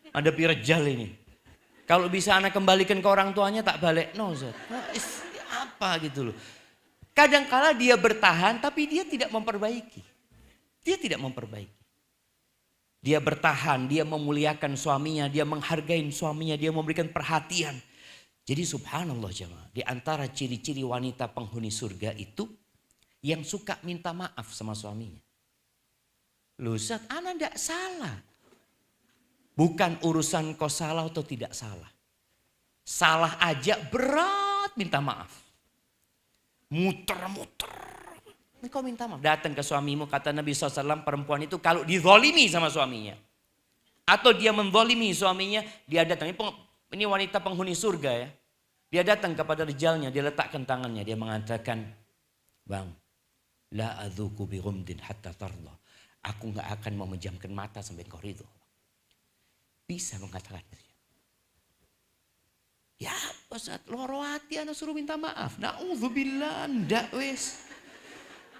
Ada pirejal ini. Kalau bisa anak kembalikan ke orang tuanya tak balik. No Ustaz. Apa gitu loh. Kadangkala dia bertahan tapi dia tidak memperbaiki. Dia tidak memperbaiki. Dia bertahan, dia memuliakan suaminya, dia menghargai suaminya, dia memberikan perhatian. Jadi subhanallah jemaah, di antara ciri-ciri wanita penghuni surga itu yang suka minta maaf sama suaminya. Loh Ustaz, ana tidak salah. Bukan urusan kau salah atau tidak salah. Salah aja berat minta maaf. Muter-muter. Kau minta maaf. Datang ke suamimu, kata Nabi SAW, perempuan itu kalau dizolimi sama suaminya. Atau dia menzolimi suaminya, dia datang. Ini wanita penghuni surga ya. Dia datang kepada rijalnya, dia letakkan tangannya. Dia mengatakan, bang, la adzuku bi ghumdin hatta tarla. Aku gak akan memejamkan mata sampai kau ridho. Bisa mengatakan itu. Ya Ustaz, loro hati anak suruh minta maaf. Na'udzubillah, ndak wis.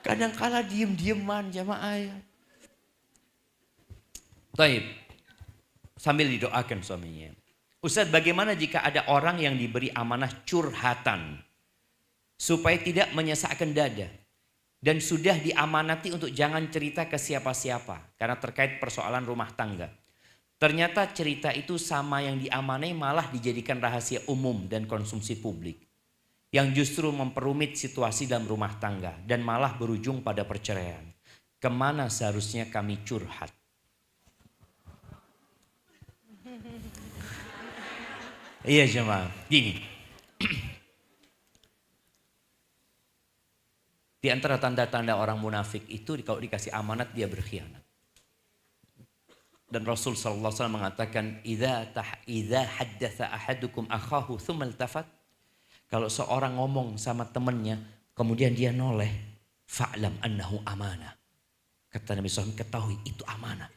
Kadang-kala diem-dieman jamaah ya. Baik. Sambil didoakan suaminya. Ustaz, bagaimana jika ada orang yang diberi amanah curhatan supaya tidak menyesakkan dada dan sudah diamanati untuk jangan cerita ke siapa-siapa karena terkait persoalan rumah tangga. Ternyata cerita itu sama yang diamanai malah dijadikan rahasia umum dan konsumsi publik. Yang justru memperumit situasi dalam rumah tangga dan malah berujung pada perceraian. Kemana seharusnya kami curhat? Iya jemaah, gini. Di antara tanda-tanda orang munafik itu kalau dikasih amanat dia berkhianat. Dan Rasul SAW mengatakan, idza haddatha ahadukum akhahu thumma iltafat. Kalau seorang ngomong sama temannya, kemudian dia noleh, fa'lam annahu amanah. Kata Nabi SAW, ketahui itu amanah.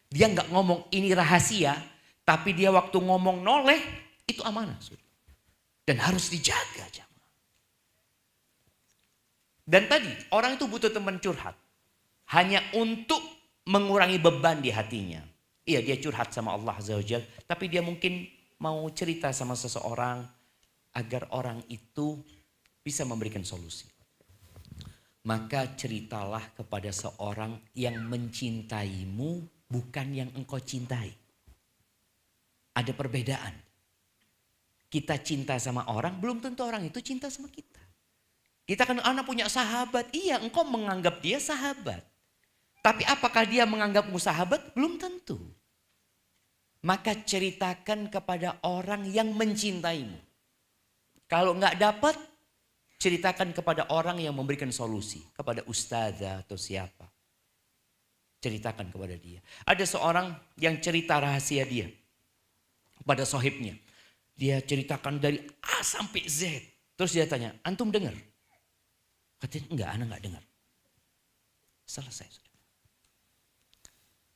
Dia nggak ngomong ini rahasia, tapi dia waktu ngomong noleh, itu amanah. Dan harus dijaga. Dan tadi, orang itu butuh teman curhat. Hanya untuk mengurangi beban di hatinya. Iya, dia curhat sama Allah Azza wa Jalla, tapi dia mungkin mau cerita sama seseorang agar orang itu bisa memberikan solusi. Maka ceritalah kepada seorang yang mencintaimu, bukan yang engkau cintai. Ada perbedaan. Kita cinta sama orang, belum tentu orang itu cinta sama kita. Kita kan anak punya sahabat, iya engkau menganggap dia sahabat. Tapi apakah dia menganggapmu sahabat? Belum tentu. Maka ceritakan kepada orang yang mencintaimu. Kalau nggak dapat, ceritakan kepada orang yang memberikan solusi. Kepada ustazah atau siapa. Ceritakan kepada dia. Ada seorang yang cerita rahasia dia kepada sohibnya. Dia ceritakan dari A sampai Z. Terus dia tanya, antum dengar? Katanya, enggak, anak enggak dengar. Selesai.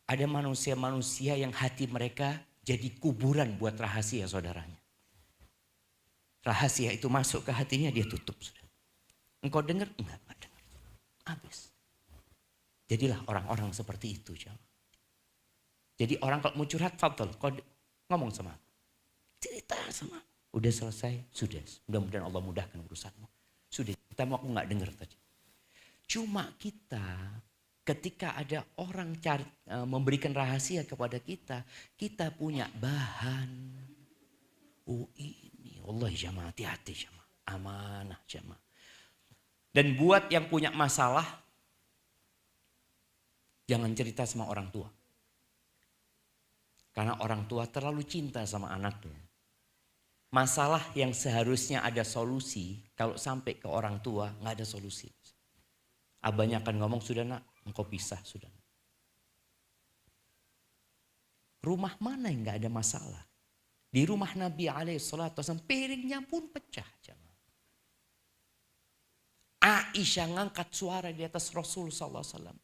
Ada manusia-manusia yang hati mereka jadi kuburan buat rahasia saudaranya. Rahasia itu masuk ke hatinya, dia tutup. Sudah. Engkau dengar? Enggak dengar. Habis. Jadilah orang-orang seperti itu. Jadi orang kalau mau curhat, fadhal, kau ngomong sama aku. Cerita sama aku. Udah selesai? Sudah. Mudah-mudahan Allah mudahkan urusanmu. Sudah, kita mau aku enggak dengar tadi. Cuma kita ketika ada orang memberikan rahasia kepada kita, kita punya bahan. Oh ini Wallahi jamaah, hati-hati jamaah. Amanah jamaah. Dan buat yang punya masalah, jangan cerita sama orang tua. Karena orang tua terlalu cinta sama anaknya. Masalah yang seharusnya ada solusi, kalau sampai ke orang tua nggak ada solusi. Abahnya akan ngomong, sudah nak, engkau pisah sudah. Rumah mana yang nggak ada masalah? Di rumah Nabi SAW piringnya pun pecah. Aisyah ngangkat suara di atas Rasul SAW.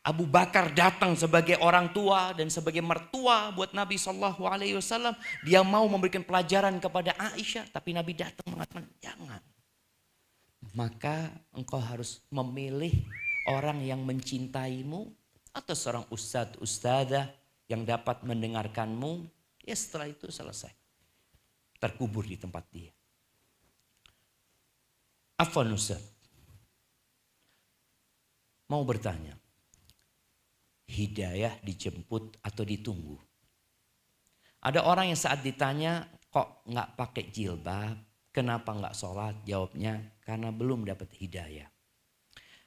Abu Bakar datang sebagai orang tua dan sebagai mertua buat Nabi SAW. Dia mau memberikan pelajaran kepada Aisyah, tapi Nabi datang mengatakan jangan. Maka engkau harus memilih orang yang mencintaimu atau seorang ustadz ustadzah yang dapat mendengarkanmu. Ya setelah itu selesai. Terkubur di tempat dia. Afwan Ustaz. Mau bertanya. Hidayah dijemput atau ditunggu? Ada orang yang saat ditanya kok nggak pakai jilbab, kenapa nggak sholat? Jawabnya karena belum dapat hidayah.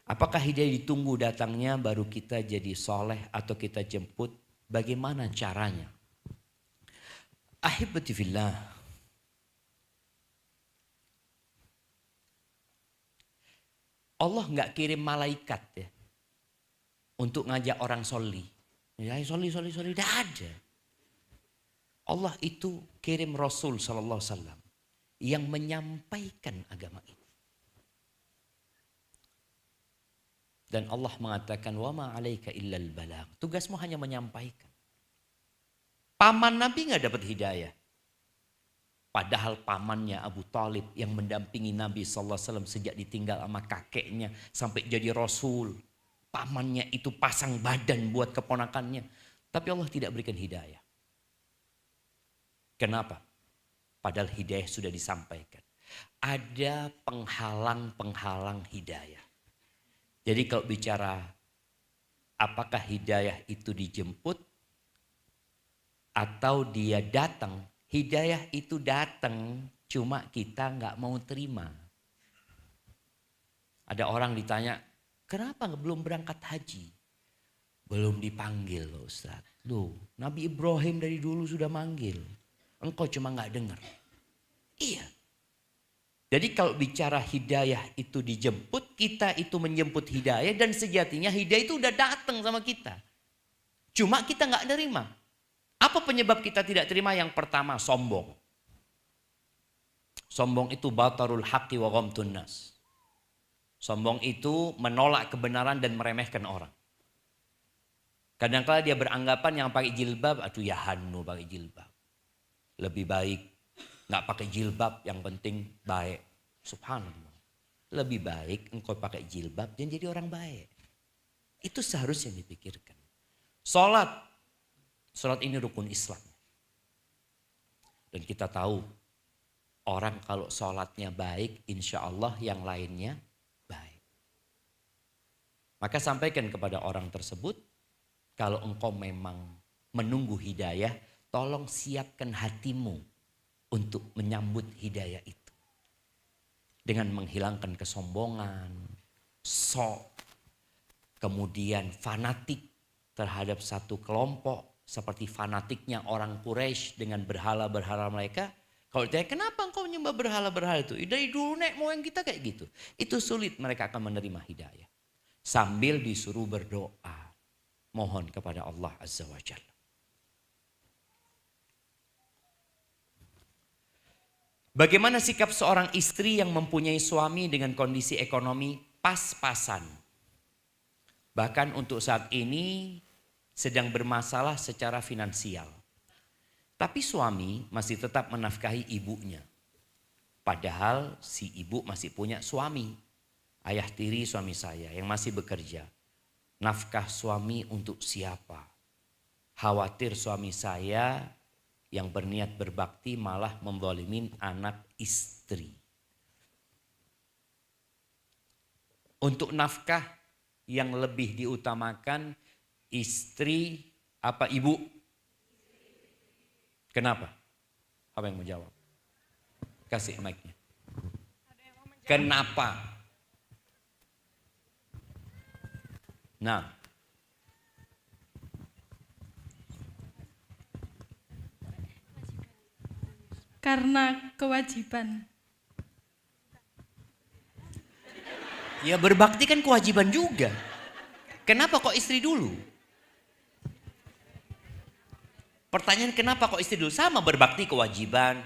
Apakah hidayah ditunggu datangnya baru kita jadi soleh atau kita jemput? Bagaimana caranya? Ahibati fillah. Allah nggak kirim malaikat ya untuk ngajak orang soli. Ya soli, tidak ada. Allah itu kirim Rasul sallallahu alaihi wasallam yang menyampaikan agama ini. Dan Allah mengatakan wa ma 'alaika illal balagh. Tugasmu hanya menyampaikan. Paman Nabi nggak dapat hidayah. Padahal pamannya Abu Talib yang mendampingi Nabi SAW sejak ditinggal sama kakeknya sampai jadi Rasul. Pamannya itu pasang badan buat keponakannya. Tapi Allah tidak berikan hidayah. Kenapa? Padahal hidayah sudah disampaikan. Ada penghalang-penghalang hidayah. Jadi kalau bicara apakah hidayah itu dijemput atau dia datang, hidayah itu datang, cuma kita nggak mau terima. Ada orang ditanya, kenapa belum berangkat haji? Belum dipanggil loh Ustaz. Loh, Nabi Ibrahim dari dulu sudah manggil. Engkau cuma nggak dengar. Iya. Jadi kalau bicara hidayah itu dijemput, kita itu menjemput hidayah dan sejatinya hidayah itu udah datang sama kita. Cuma kita nggak nerima. Apa penyebab kita tidak terima? Yang pertama, sombong. Sombong itu batarul haqqi wa ghamtun nas. Sombong itu menolak kebenaran dan meremehkan orang. Kadang-kala dia beranggapan yang pakai jilbab, aduh ya Hanu pakai jilbab. Lebih baik nggak pakai jilbab, yang penting baik. Subhanallah. Lebih baik engkau pakai jilbab dan jadi orang baik. Itu seharusnya dipikirkan. Salat ini rukun Islam. Dan kita tahu orang kalau salatnya baik, insya Allah yang lainnya baik. Maka sampaikan kepada orang tersebut, kalau engkau memang menunggu hidayah, tolong siapkan hatimu untuk menyambut hidayah itu. Dengan menghilangkan kesombongan, kemudian fanatik terhadap satu kelompok, seperti fanatiknya orang Quraisy dengan berhala-berhala mereka. Kalau ditanya kenapa engkau menyembah berhala-berhala itu? Dari dulu nek moyang kita kayak gitu. Itu sulit mereka akan menerima hidayah. Sambil disuruh berdoa. Mohon kepada Allah Azza wa Jalla. Bagaimana sikap seorang istri yang mempunyai suami dengan kondisi ekonomi pas-pasan? Bahkan untuk saat ini sedang bermasalah secara finansial. Tapi suami masih tetap menafkahi ibunya. Padahal si ibu masih punya suami. Ayah tiri suami saya yang masih bekerja. Nafkah suami untuk siapa? Khawatir suami saya yang berniat berbakti malah menzalimin anak istri. Untuk nafkah yang lebih diutamakan istri apa ibu? Kenapa? Apa yang mau jawab? Kasih mic-nya. Kenapa? Nah, Karena kewajiban. ya berbakti kan kewajiban juga. Kenapa kok istri dulu? Pertanyaan kenapa kok istri dulu? Sama, berbakti kewajiban.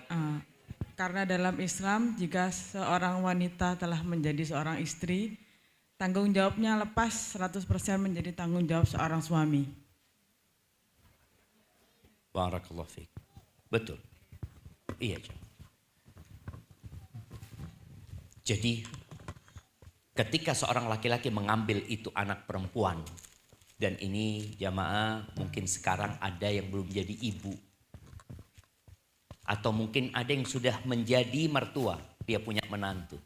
Karena dalam Islam jika seorang wanita telah menjadi seorang istri, tanggung jawabnya lepas 100% menjadi tanggung jawab seorang suami. Barakallahu fiik. Betul. Iya. Jadi ketika seorang laki-laki mengambil itu anak perempuan, dan ini jamaah mungkin sekarang ada yang belum jadi ibu, atau mungkin ada yang sudah menjadi mertua, dia punya menantu.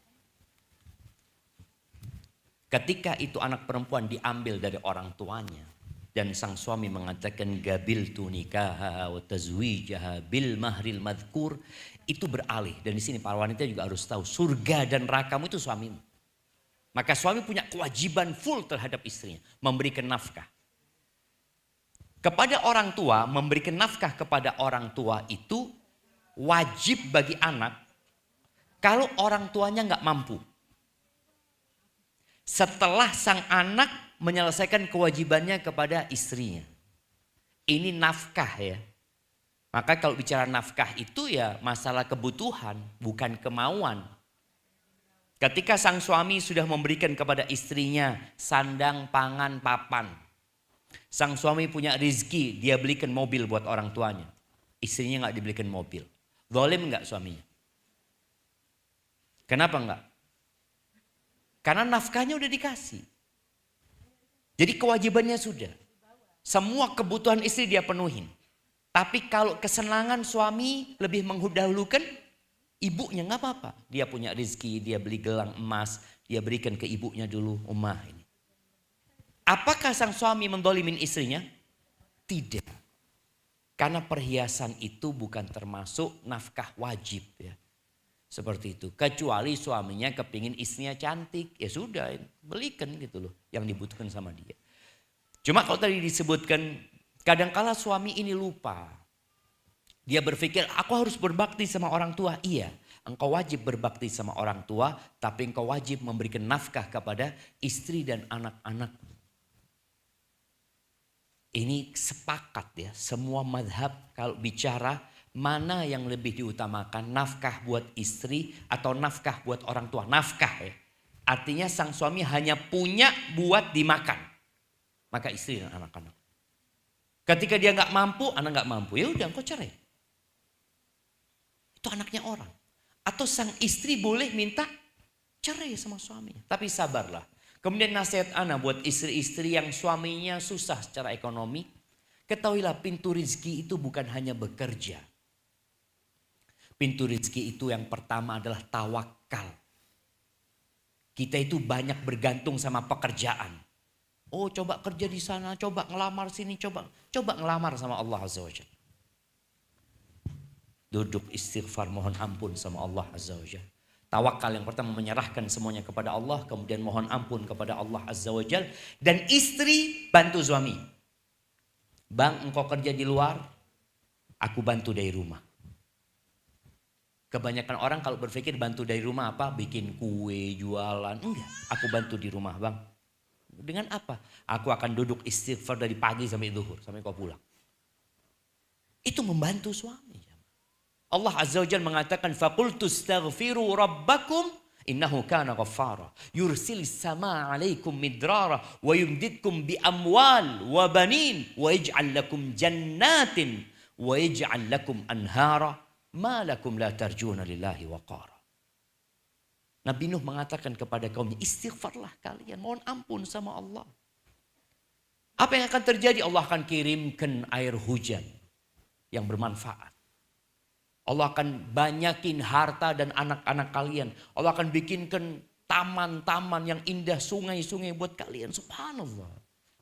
Ketika itu anak perempuan diambil dari orang tuanya, dan sang suami mengatakan gabiltu nikaha wa tazwijaha bil mahril madhkur, itu beralih. Dan di sini para wanita juga harus tahu, surga dan nerakamu itu suamimu. Maka suami punya kewajiban full terhadap istrinya, memberikan nafkah. Kepada orang tua, memberikan nafkah kepada orang tua itu wajib bagi anak kalau orang tuanya nggak mampu. Setelah sang anak menyelesaikan kewajibannya kepada istrinya. Ini nafkah ya. Maka kalau bicara nafkah itu ya masalah kebutuhan, bukan kemauan. Ketika sang suami sudah memberikan kepada istrinya sandang, pangan, papan. Sang suami punya rizki, dia belikan mobil buat orang tuanya. Istrinya nggak dibelikan mobil. Zalim nggak suaminya? Kenapa nggak? Karena nafkahnya udah dikasih. Jadi kewajibannya sudah. Semua kebutuhan istri dia penuhin. Tapi kalau kesenangan suami lebih mendahulukan ibunya, nggak apa-apa. Dia punya rezeki, dia beli gelang emas, dia berikan ke ibunya dulu, Ummah ini. Apakah sang suami mendolimin istrinya? Tidak. Karena perhiasan itu bukan termasuk nafkah wajib ya. Seperti itu. Kecuali suaminya kepingin istrinya cantik, ya sudah belikan gitu loh yang dibutuhkan sama dia. Cuma kalau tadi disebutkan kadangkala suami ini lupa. Dia berpikir aku harus berbakti sama orang tua. Iya, engkau wajib berbakti sama orang tua, tapi engkau wajib memberikan nafkah kepada istri dan anak-anak. Ini sepakat ya, semua madhab kalau bicara mana yang lebih diutamakan, nafkah buat istri atau nafkah buat orang tua. Nafkah ya, artinya sang suami hanya punya buat dimakan. Maka istri dan anak-anak. Ketika dia nggak mampu, anak nggak mampu, ya udah engkau cerai. Itu anaknya orang. Atau sang istri boleh minta cerai sama suaminya. Tapi sabarlah. Kemudian nasihat anak buat istri-istri yang suaminya susah secara ekonomi. Ketahuilah pintu rezeki itu bukan hanya bekerja. Pintu rezeki itu yang pertama adalah tawakal. Kita itu banyak bergantung sama pekerjaan. Oh coba kerja di sana, coba ngelamar sini, coba ngelamar sama Allah Azza wa Jalla. Duduk istighfar mohon ampun sama Allah Azza wa Jalla. Tawakal yang pertama menyerahkan semuanya kepada Allah, kemudian mohon ampun kepada Allah Azza wa Jalla. Dan istri bantu suami. Bang engkau kerja di luar, aku bantu dari rumah. Kebanyakan orang kalau berpikir bantu dari rumah apa? Bikin kue, jualan. Enggak, aku bantu di rumah bang. Dengan apa? Aku akan duduk istighfar dari pagi sampai zuhur, sampai kau pulang. Itu membantu suami. Allah Azza wa Jalla mengatakan, فَقُلْتُ اسْتَغْفِرُوا رَبَّكُمْ إِنَّهُ كَانَ غَفَّارًا يُرْسِلِ السَّمَاءَ عَلَيْكُمْ مِدْرَارًا وَيُمْدِدْكُمْ بِأَمْوَالٍ وَبَنِينَ وَيَجْعَلْ لَكُمْ جَنَّاتٍ وَيَجْعَلْ لَكُمْ أَنْهَارًا مَا لَكُمْ لَا تَرْجُونَ لِلَّهِ وَقَارًا. Nabi Nuh mengatakan kepada kaumnya, istighfarlah kalian, mohon ampun sama Allah. Apa yang akan terjadi? Allah akan kirimkan air hujan yang bermanfaat. Allah akan banyakin harta dan anak-anak kalian. Allah akan bikinkan taman-taman yang indah, sungai-sungai buat kalian. Subhanallah.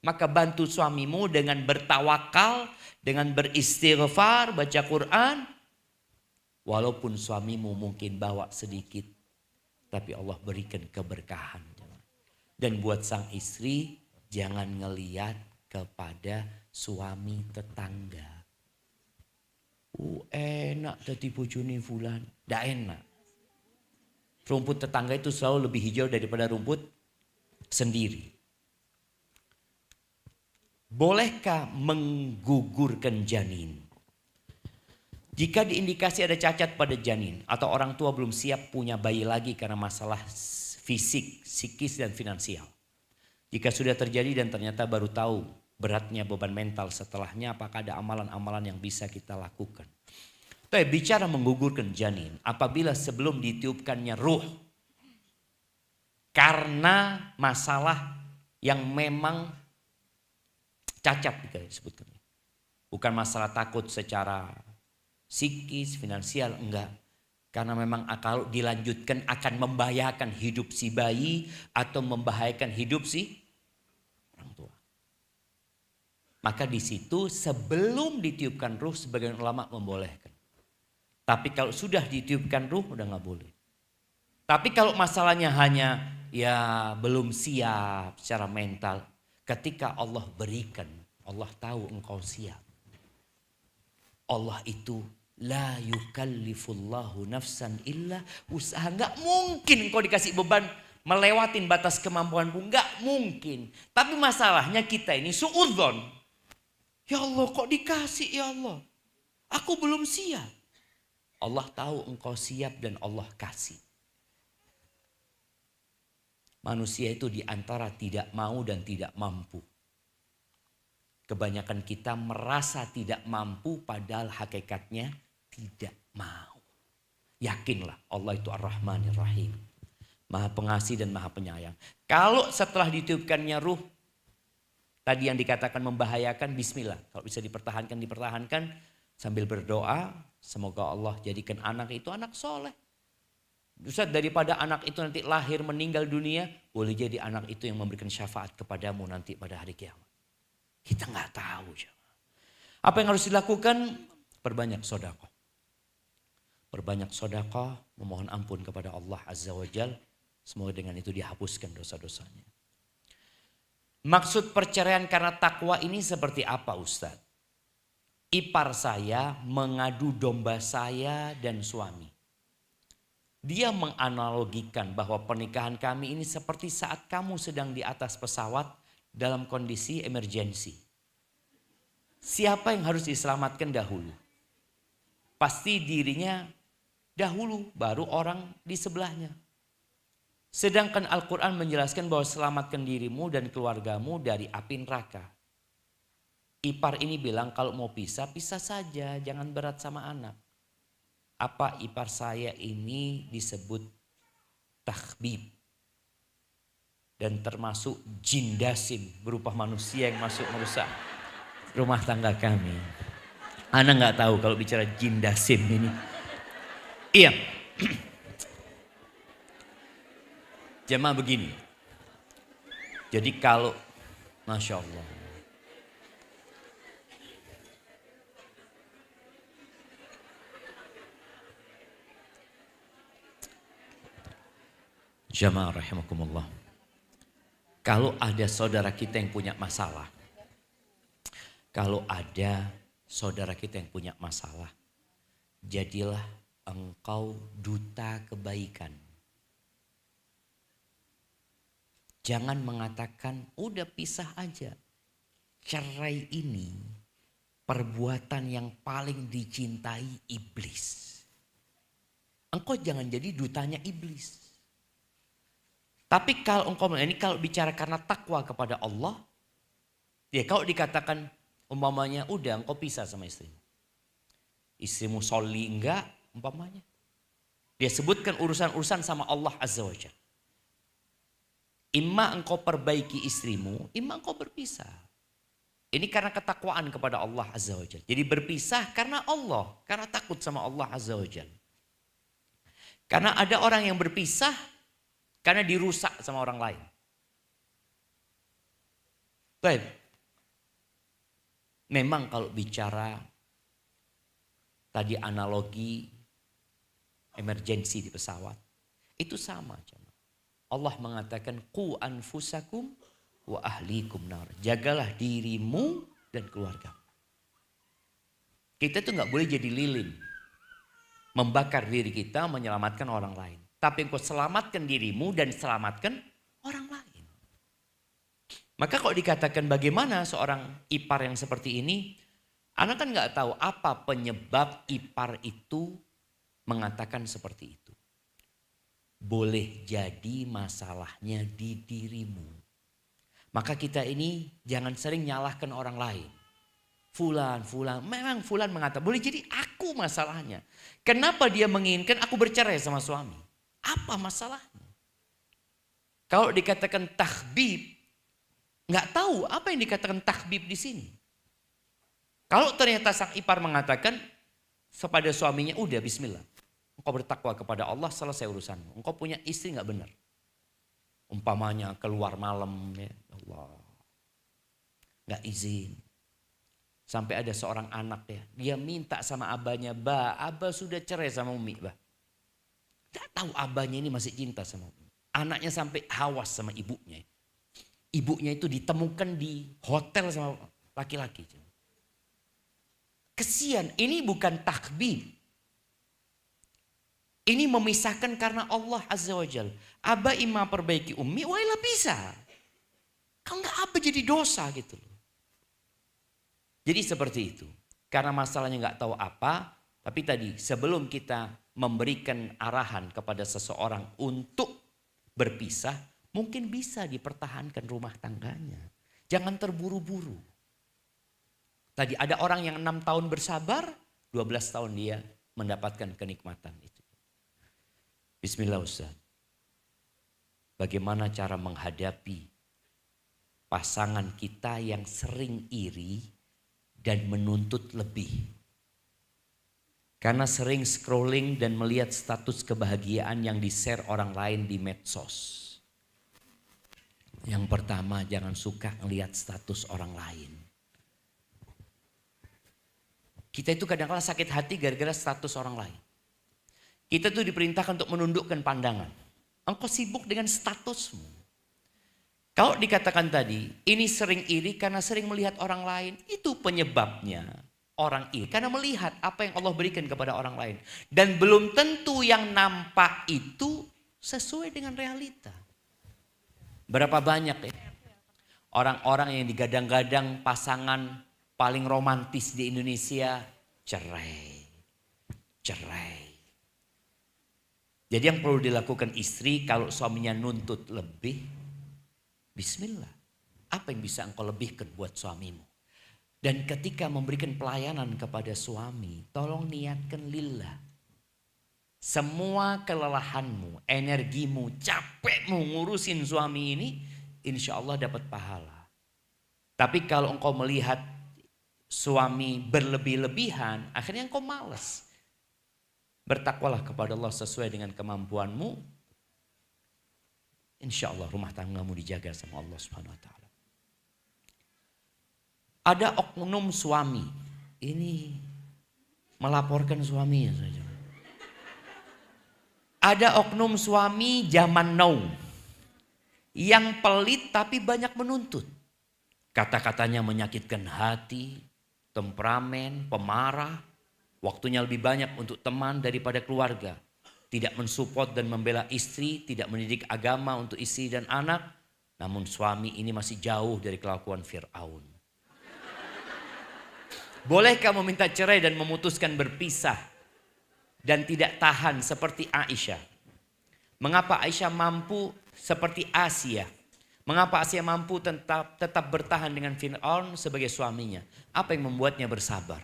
Maka bantu suamimu dengan bertawakal, dengan beristighfar, baca Quran. Walaupun suamimu mungkin bawa sedikit, tapi Allah berikan keberkahan. Dan buat sang istri, jangan ngeliat kepada suami tetangga. Enak tadi bojone fulan. Nggak enak. Rumput tetangga itu selalu lebih hijau daripada rumput sendiri. Bolehkah menggugurkan janin? Jika diindikasi ada cacat pada janin atau orang tua belum siap punya bayi lagi karena masalah fisik, psikis dan finansial. Jika sudah terjadi dan ternyata baru tahu beratnya beban mental setelahnya, apakah ada amalan-amalan yang bisa kita lakukan? Tapi bicara menggugurkan janin, apabila sebelum ditiupkannya ruh karena masalah yang memang cacat disebutkan. Bukan masalah takut secara psikis, finansial, enggak. Karena memang kalau dilanjutkan akan membahayakan hidup si bayi atau membahayakan hidup si orang tua. Maka di situ sebelum ditiupkan ruh sebagian ulama membolehkan. Tapi kalau sudah ditiupkan ruh udah nggak boleh. Tapi kalau masalahnya hanya ya belum siap secara mental, ketika Allah berikan, Allah tahu engkau siap. Allah itu la yukallifullahu nafsan illa usaha. Enggak mungkin engkau dikasih beban melewatin batas kemampuanmu, enggak mungkin. Tapi masalahnya kita ini suudzon. Ya Allah kok dikasih ya Allah. Aku belum siap. Allah tahu engkau siap dan Allah kasih. Manusia itu diantara tidak mau dan tidak mampu. Kebanyakan kita merasa tidak mampu padahal hakikatnya tidak mau. Yakinlah Allah itu Ar-Rahmanir Rahim. Maha pengasih dan maha penyayang. Kalau setelah ditiupkannya ruh, tadi yang dikatakan membahayakan, bismillah. Kalau bisa dipertahankan, dipertahankan sambil berdoa. Semoga Allah jadikan anak itu anak soleh. Ustaz, daripada anak itu nanti lahir meninggal dunia, boleh jadi anak itu yang memberikan syafaat kepadamu nanti pada hari kiamat. Kita nggak tahu. Apa yang harus dilakukan? Perbanyak sedekah. Perbanyak sedekah, memohon ampun kepada Allah Azza wa Jalla. Semoga dengan itu dihapuskan dosa-dosanya. Maksud perceraian karena takwa ini seperti apa Ustaz? Ipar saya mengadu domba saya dan suami. Dia menganalogikan bahwa pernikahan kami ini seperti saat kamu sedang di atas pesawat dalam kondisi emergensi. Siapa yang harus diselamatkan dahulu? Pasti dirinya dahulu, baru orang di sebelahnya. Sedangkan Al-Quran menjelaskan bahwa selamatkan dirimu dan keluargamu dari api neraka. Ipar ini bilang kalau mau pisah, pisah saja, jangan berat sama anak. Apa ipar saya ini disebut takhbib. Dan termasuk jin dasim berupa manusia yang masuk merusak rumah tangga kami. Ana nggak tahu kalau bicara jin dasim ini. Iya. Jemaah begini. Jadi kalau Masya Allah. Jemaah rahimakumullah. Kalau ada saudara kita yang punya masalah. Kalau ada saudara kita yang punya masalah. Jadilah engkau duta kebaikan. Jangan mengatakan udah pisah aja. Cerai ini perbuatan yang paling dicintai iblis. Engkau jangan jadi dutanya iblis. Tapi kalau engkau ini kalau bicara karena takwa kepada Allah, ya kalau dikatakan umpamanya udah engkau pisah sama istrimu. Istrimu soli enggak umpamanya. Dia sebutkan urusan-urusan sama Allah Azza wa Jalla. Imma engkau perbaiki istrimu, imma engkau berpisah. Ini karena ketakwaan kepada Allah Azza wa Jalla. Jadi berpisah karena Allah, karena takut sama Allah Azza wa Jalla. Karena ada orang yang berpisah karena dirusak sama orang lain. Baik. Memang kalau bicara tadi analogi emergensi di pesawat. Itu sama. Allah mengatakan qu anfusakum wa ahlikum nar. Jagalah dirimu dan keluarga. Kita tuh nggak boleh jadi lilin. Membakar diri kita, menyelamatkan orang lain. Tapi engkau selamatkan dirimu dan selamatkan orang lain. Maka kalau dikatakan bagaimana seorang ipar yang seperti ini, anak kan nggak tahu apa penyebab ipar itu mengatakan seperti itu. Boleh jadi masalahnya di dirimu. Maka kita ini jangan sering nyalahkan orang lain. Fulan, memang Fulan mengatakan, boleh jadi aku masalahnya. Kenapa dia menginginkan aku bercerai sama suami? Apa masalahnya? Kalau dikatakan takhbib, nggak tahu apa yang dikatakan takhbib di sini. Kalau ternyata sang ipar mengatakan kepada suaminya, udah bismillah. Engkau bertakwa kepada Allah, selesai urusanmu. Engkau punya istri nggak benar. Umpamanya keluar malam, ya Allah, nggak izin. Sampai ada seorang anak ya, dia minta sama abahnya, abah sudah cerai sama umi, Nggak tahu abahnya ini masih cinta sama umi. Anaknya sampai hawas sama ibunya. Ibunya itu ditemukan di hotel sama laki-laki. Kesian, ini bukan takhbib. Ini memisahkan karena Allah Azza wa Jal. Abah imam perbaiki umi, wailah bisa. Kalau nggak abah jadi dosa gitu loh. Jadi seperti itu. Karena masalahnya nggak tahu apa, tapi tadi sebelum kita memberikan arahan kepada seseorang untuk berpisah, mungkin bisa dipertahankan rumah tangganya. Jangan terburu-buru. Tadi ada orang yang 6 tahun bersabar, 12 tahun dia mendapatkan kenikmatan itu. Bismillah Ustaz. Bagaimana cara menghadapi pasangan kita yang sering iri dan menuntut lebih? Karena sering scrolling dan melihat status kebahagiaan yang di-share orang lain di medsos. Yang pertama, jangan suka ngelihat status orang lain. Kita itu kadang-kadang sakit hati gara-gara status orang lain. Kita tuh diperintahkan untuk menundukkan pandangan. Engkau sibuk dengan statusmu. Kalau dikatakan tadi, ini sering iri karena sering melihat orang lain. Itu penyebabnya orang iri. Karena melihat apa yang Allah berikan kepada orang lain. Dan belum tentu yang nampak itu sesuai dengan realita. Berapa banyak ya orang-orang yang digadang-gadang pasangan paling romantis di Indonesia cerai. Jadi yang perlu dilakukan istri kalau suaminya nuntut lebih, bismillah. Apa yang bisa engkau lebihkan buat suamimu? Dan ketika memberikan pelayanan kepada suami, tolong niatkan lillah. Semua kelelahanmu, energimu, capekmu ngurusin suami ini, insya Allah dapat pahala. Tapi kalau engkau melihat suami berlebih-lebihan, akhirnya engkau malas. Bertakwalah kepada Allah sesuai dengan kemampuanmu. Insya Allah rumah tanggamu dijaga sama Allah Subhanahu Wa Taala. Ada oknum suami, ini melaporkan suaminya saja. Ada oknum suami zaman now yang pelit tapi banyak menuntut. Kata-katanya menyakitkan hati, temperamen, pemarah. Waktunya lebih banyak untuk teman daripada keluarga. Tidak mensupport dan membela istri, tidak mendidik agama untuk istri dan anak. Namun suami ini masih jauh dari kelakuan Fir'aun. Bolehkah meminta cerai dan memutuskan berpisah dan tidak tahan seperti Aisyah? Mengapa Aisyah mampu seperti Asia? Mengapa Asia mampu tetap bertahan dengan Fir'aun sebagai suaminya? Apa yang membuatnya bersabar?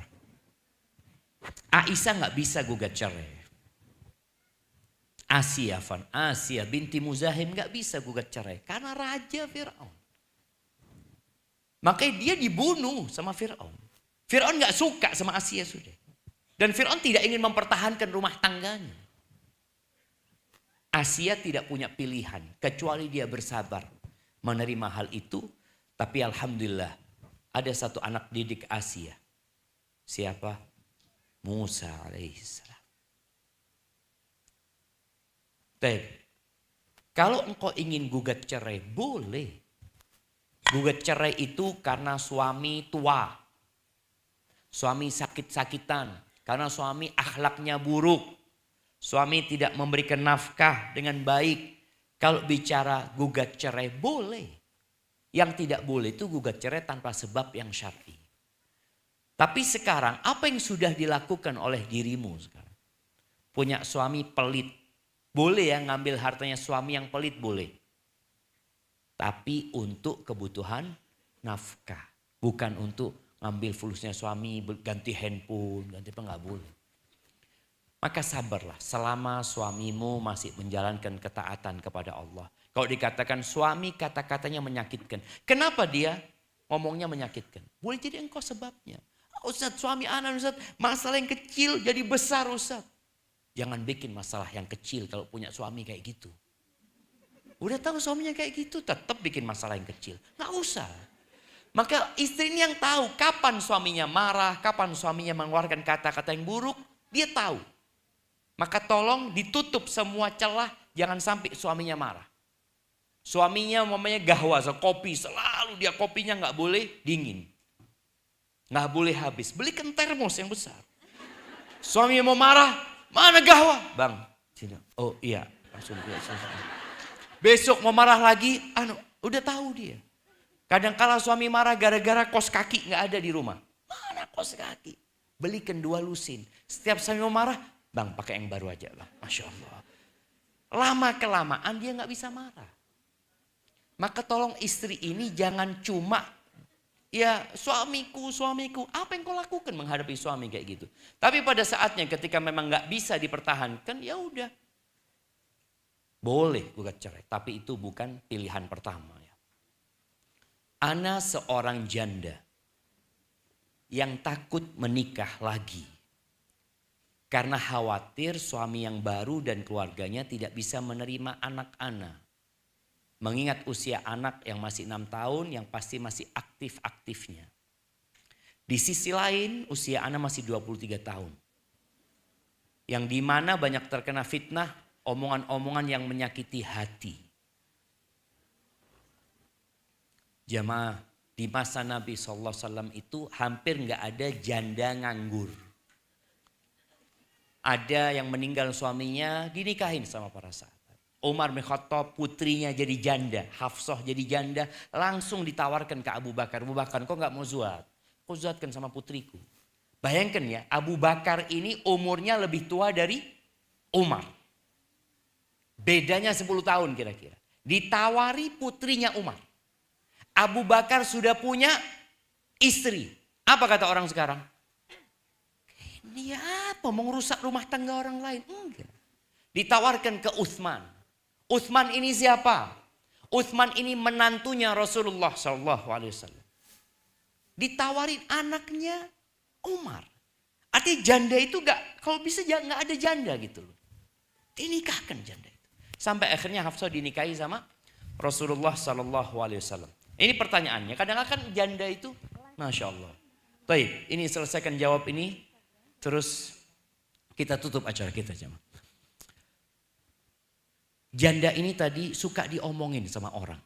Aisyah nggak bisa gugat cerai. Asia binti Muzahim nggak bisa gugat cerai karena raja Fir'aun. Makanya dia dibunuh sama Fir'aun. Fir'aun nggak suka sama Asia sudah. Dan Fir'aun tidak ingin mempertahankan rumah tangganya. Asia tidak punya pilihan kecuali dia bersabar menerima hal itu. Tapi alhamdulillah ada satu anak didik Asia. Siapa? Musa alaihissalam. Baik. Kalau engkau ingin gugat cerai, boleh. Gugat cerai itu karena suami tua. Suami sakit-sakitan. Karena suami akhlaknya buruk. Suami tidak memberikan nafkah dengan baik. Kalau bicara gugat cerai, boleh. Yang tidak boleh itu gugat cerai tanpa sebab yang syar'i. Tapi sekarang apa yang sudah dilakukan oleh dirimu sekarang? Punya suami pelit. Boleh ya ngambil hartanya suami yang pelit, boleh. Tapi untuk kebutuhan nafkah. Bukan untuk ngambil fulusnya suami, ganti handphone, ganti apa, nggak boleh. Maka sabarlah selama suamimu masih menjalankan ketaatan kepada Allah. Kalau dikatakan suami kata-katanya menyakitkan. Kenapa dia ngomongnya menyakitkan? Boleh jadi engkau sebabnya. Ustaz, suami anak Ustaz, masalah yang kecil jadi besar Ustaz. Jangan bikin masalah yang kecil kalau punya suami kayak gitu. Udah tahu suaminya kayak gitu, tetap bikin masalah yang kecil. Nggak usah. Maka istri ini yang tahu kapan suaminya marah, kapan suaminya mengeluarkan kata-kata yang buruk, dia tahu. Maka tolong ditutup semua celah, jangan sampai suaminya marah. Suaminya mamanya gahwa, kopi, selalu dia kopinya nggak boleh dingin. Nggak boleh habis, belikan termos yang besar. Suaminya mau marah, mana gahwa? Bang, sini. Oh iya, langsung dia. Besok mau marah lagi, udah tahu dia. Kadang-kala suami marah gara-gara kos kaki nggak ada di rumah. Mana kos kaki? Belikan 2 lusin. Setiap suami mau marah, bang pakai yang baru aja bang. Masya Allah. Lama-kelamaan dia nggak bisa marah. Maka tolong istri ini jangan cuma ya suamiku. Apa yang kau lakukan menghadapi suami kayak gitu. Tapi pada saatnya ketika memang nggak bisa dipertahankan, ya udah. Boleh gugat cerai. Tapi itu bukan pilihan pertama. Ya. Ana seorang janda yang takut menikah lagi. Karena khawatir suami yang baru dan keluarganya tidak bisa menerima anak ana. Mengingat usia anak yang masih 6 tahun yang pasti masih aktif-aktifnya. Di sisi lain usia anak masih 23 tahun. Yang dimana banyak terkena fitnah, omongan-omongan yang menyakiti hati. Jamaah, di masa Nabi SAW itu hampir nggak ada janda nganggur. Ada yang meninggal suaminya dinikahin sama para sahabat. Umar bin Khattab putrinya jadi janda, Hafsah jadi janda, langsung ditawarkan ke Abu Bakar. Abu Bakar, kok nggak mau zuat? Kok zuatkan sama putriku? Bayangkan ya, Abu Bakar ini umurnya lebih tua dari Umar. Bedanya 10 tahun kira-kira. Ditawari putrinya Umar. Abu Bakar sudah punya istri. Apa kata orang sekarang? Ini apa? Mau ngerusak rumah tangga orang lain? Enggak. Ditawarkan ke Utsman. Utsman ini siapa? Utsman ini menantunya Rasulullah SAW. Ditawarin anaknya Umar. Artinya janda itu kalau bisa nggak ada janda gitu loh. Dinikahkan janda itu. Sampai akhirnya Hafsah dinikahi sama Rasulullah SAW. Ini pertanyaannya. Kadang-kadang kan janda itu, Masya Allah. Baik, ini selesaikan jawab ini. Terus kita tutup acara kita jemaah. Janda ini tadi suka diomongin sama orang.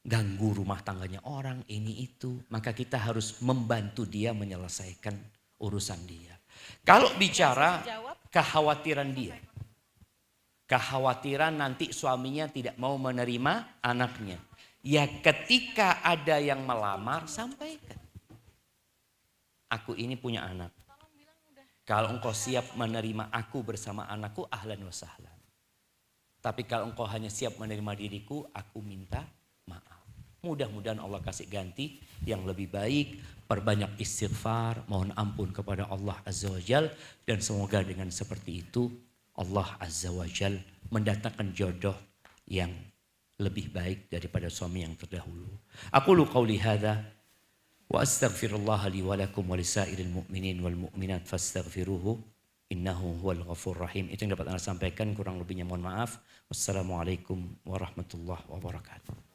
Ganggu rumah tangganya orang, ini itu. Maka kita harus membantu dia menyelesaikan urusan dia. Kalau bicara kekhawatiran dia. Kekhawatiran nanti suaminya tidak mau menerima anaknya. Ya ketika ada yang melamar, sampaikan. Aku ini punya anak. Kalau engkau siap menerima aku bersama anakku, ahlan wa sahlan. Tapi kalau engkau hanya siap menerima diriku, aku minta maaf. Mudah-mudahan Allah kasih ganti yang lebih baik. Perbanyak istighfar, mohon ampun kepada Allah Azza wa Jal. Dan semoga dengan seperti itu Allah Azza wa Jal mendatangkan jodoh yang lebih baik daripada suami yang terdahulu. Aqulu qawli hadha wa astaghfirullah li wa lakum wa lisairil mu'minin wal mu'minat fastaghfiruhu. Innahu huwal ghafur rahim. Itu yang dapat Anda sampaikan, kurang lebihnya mohon maaf. Wassalamualaikum warahmatullahi wabarakatuh.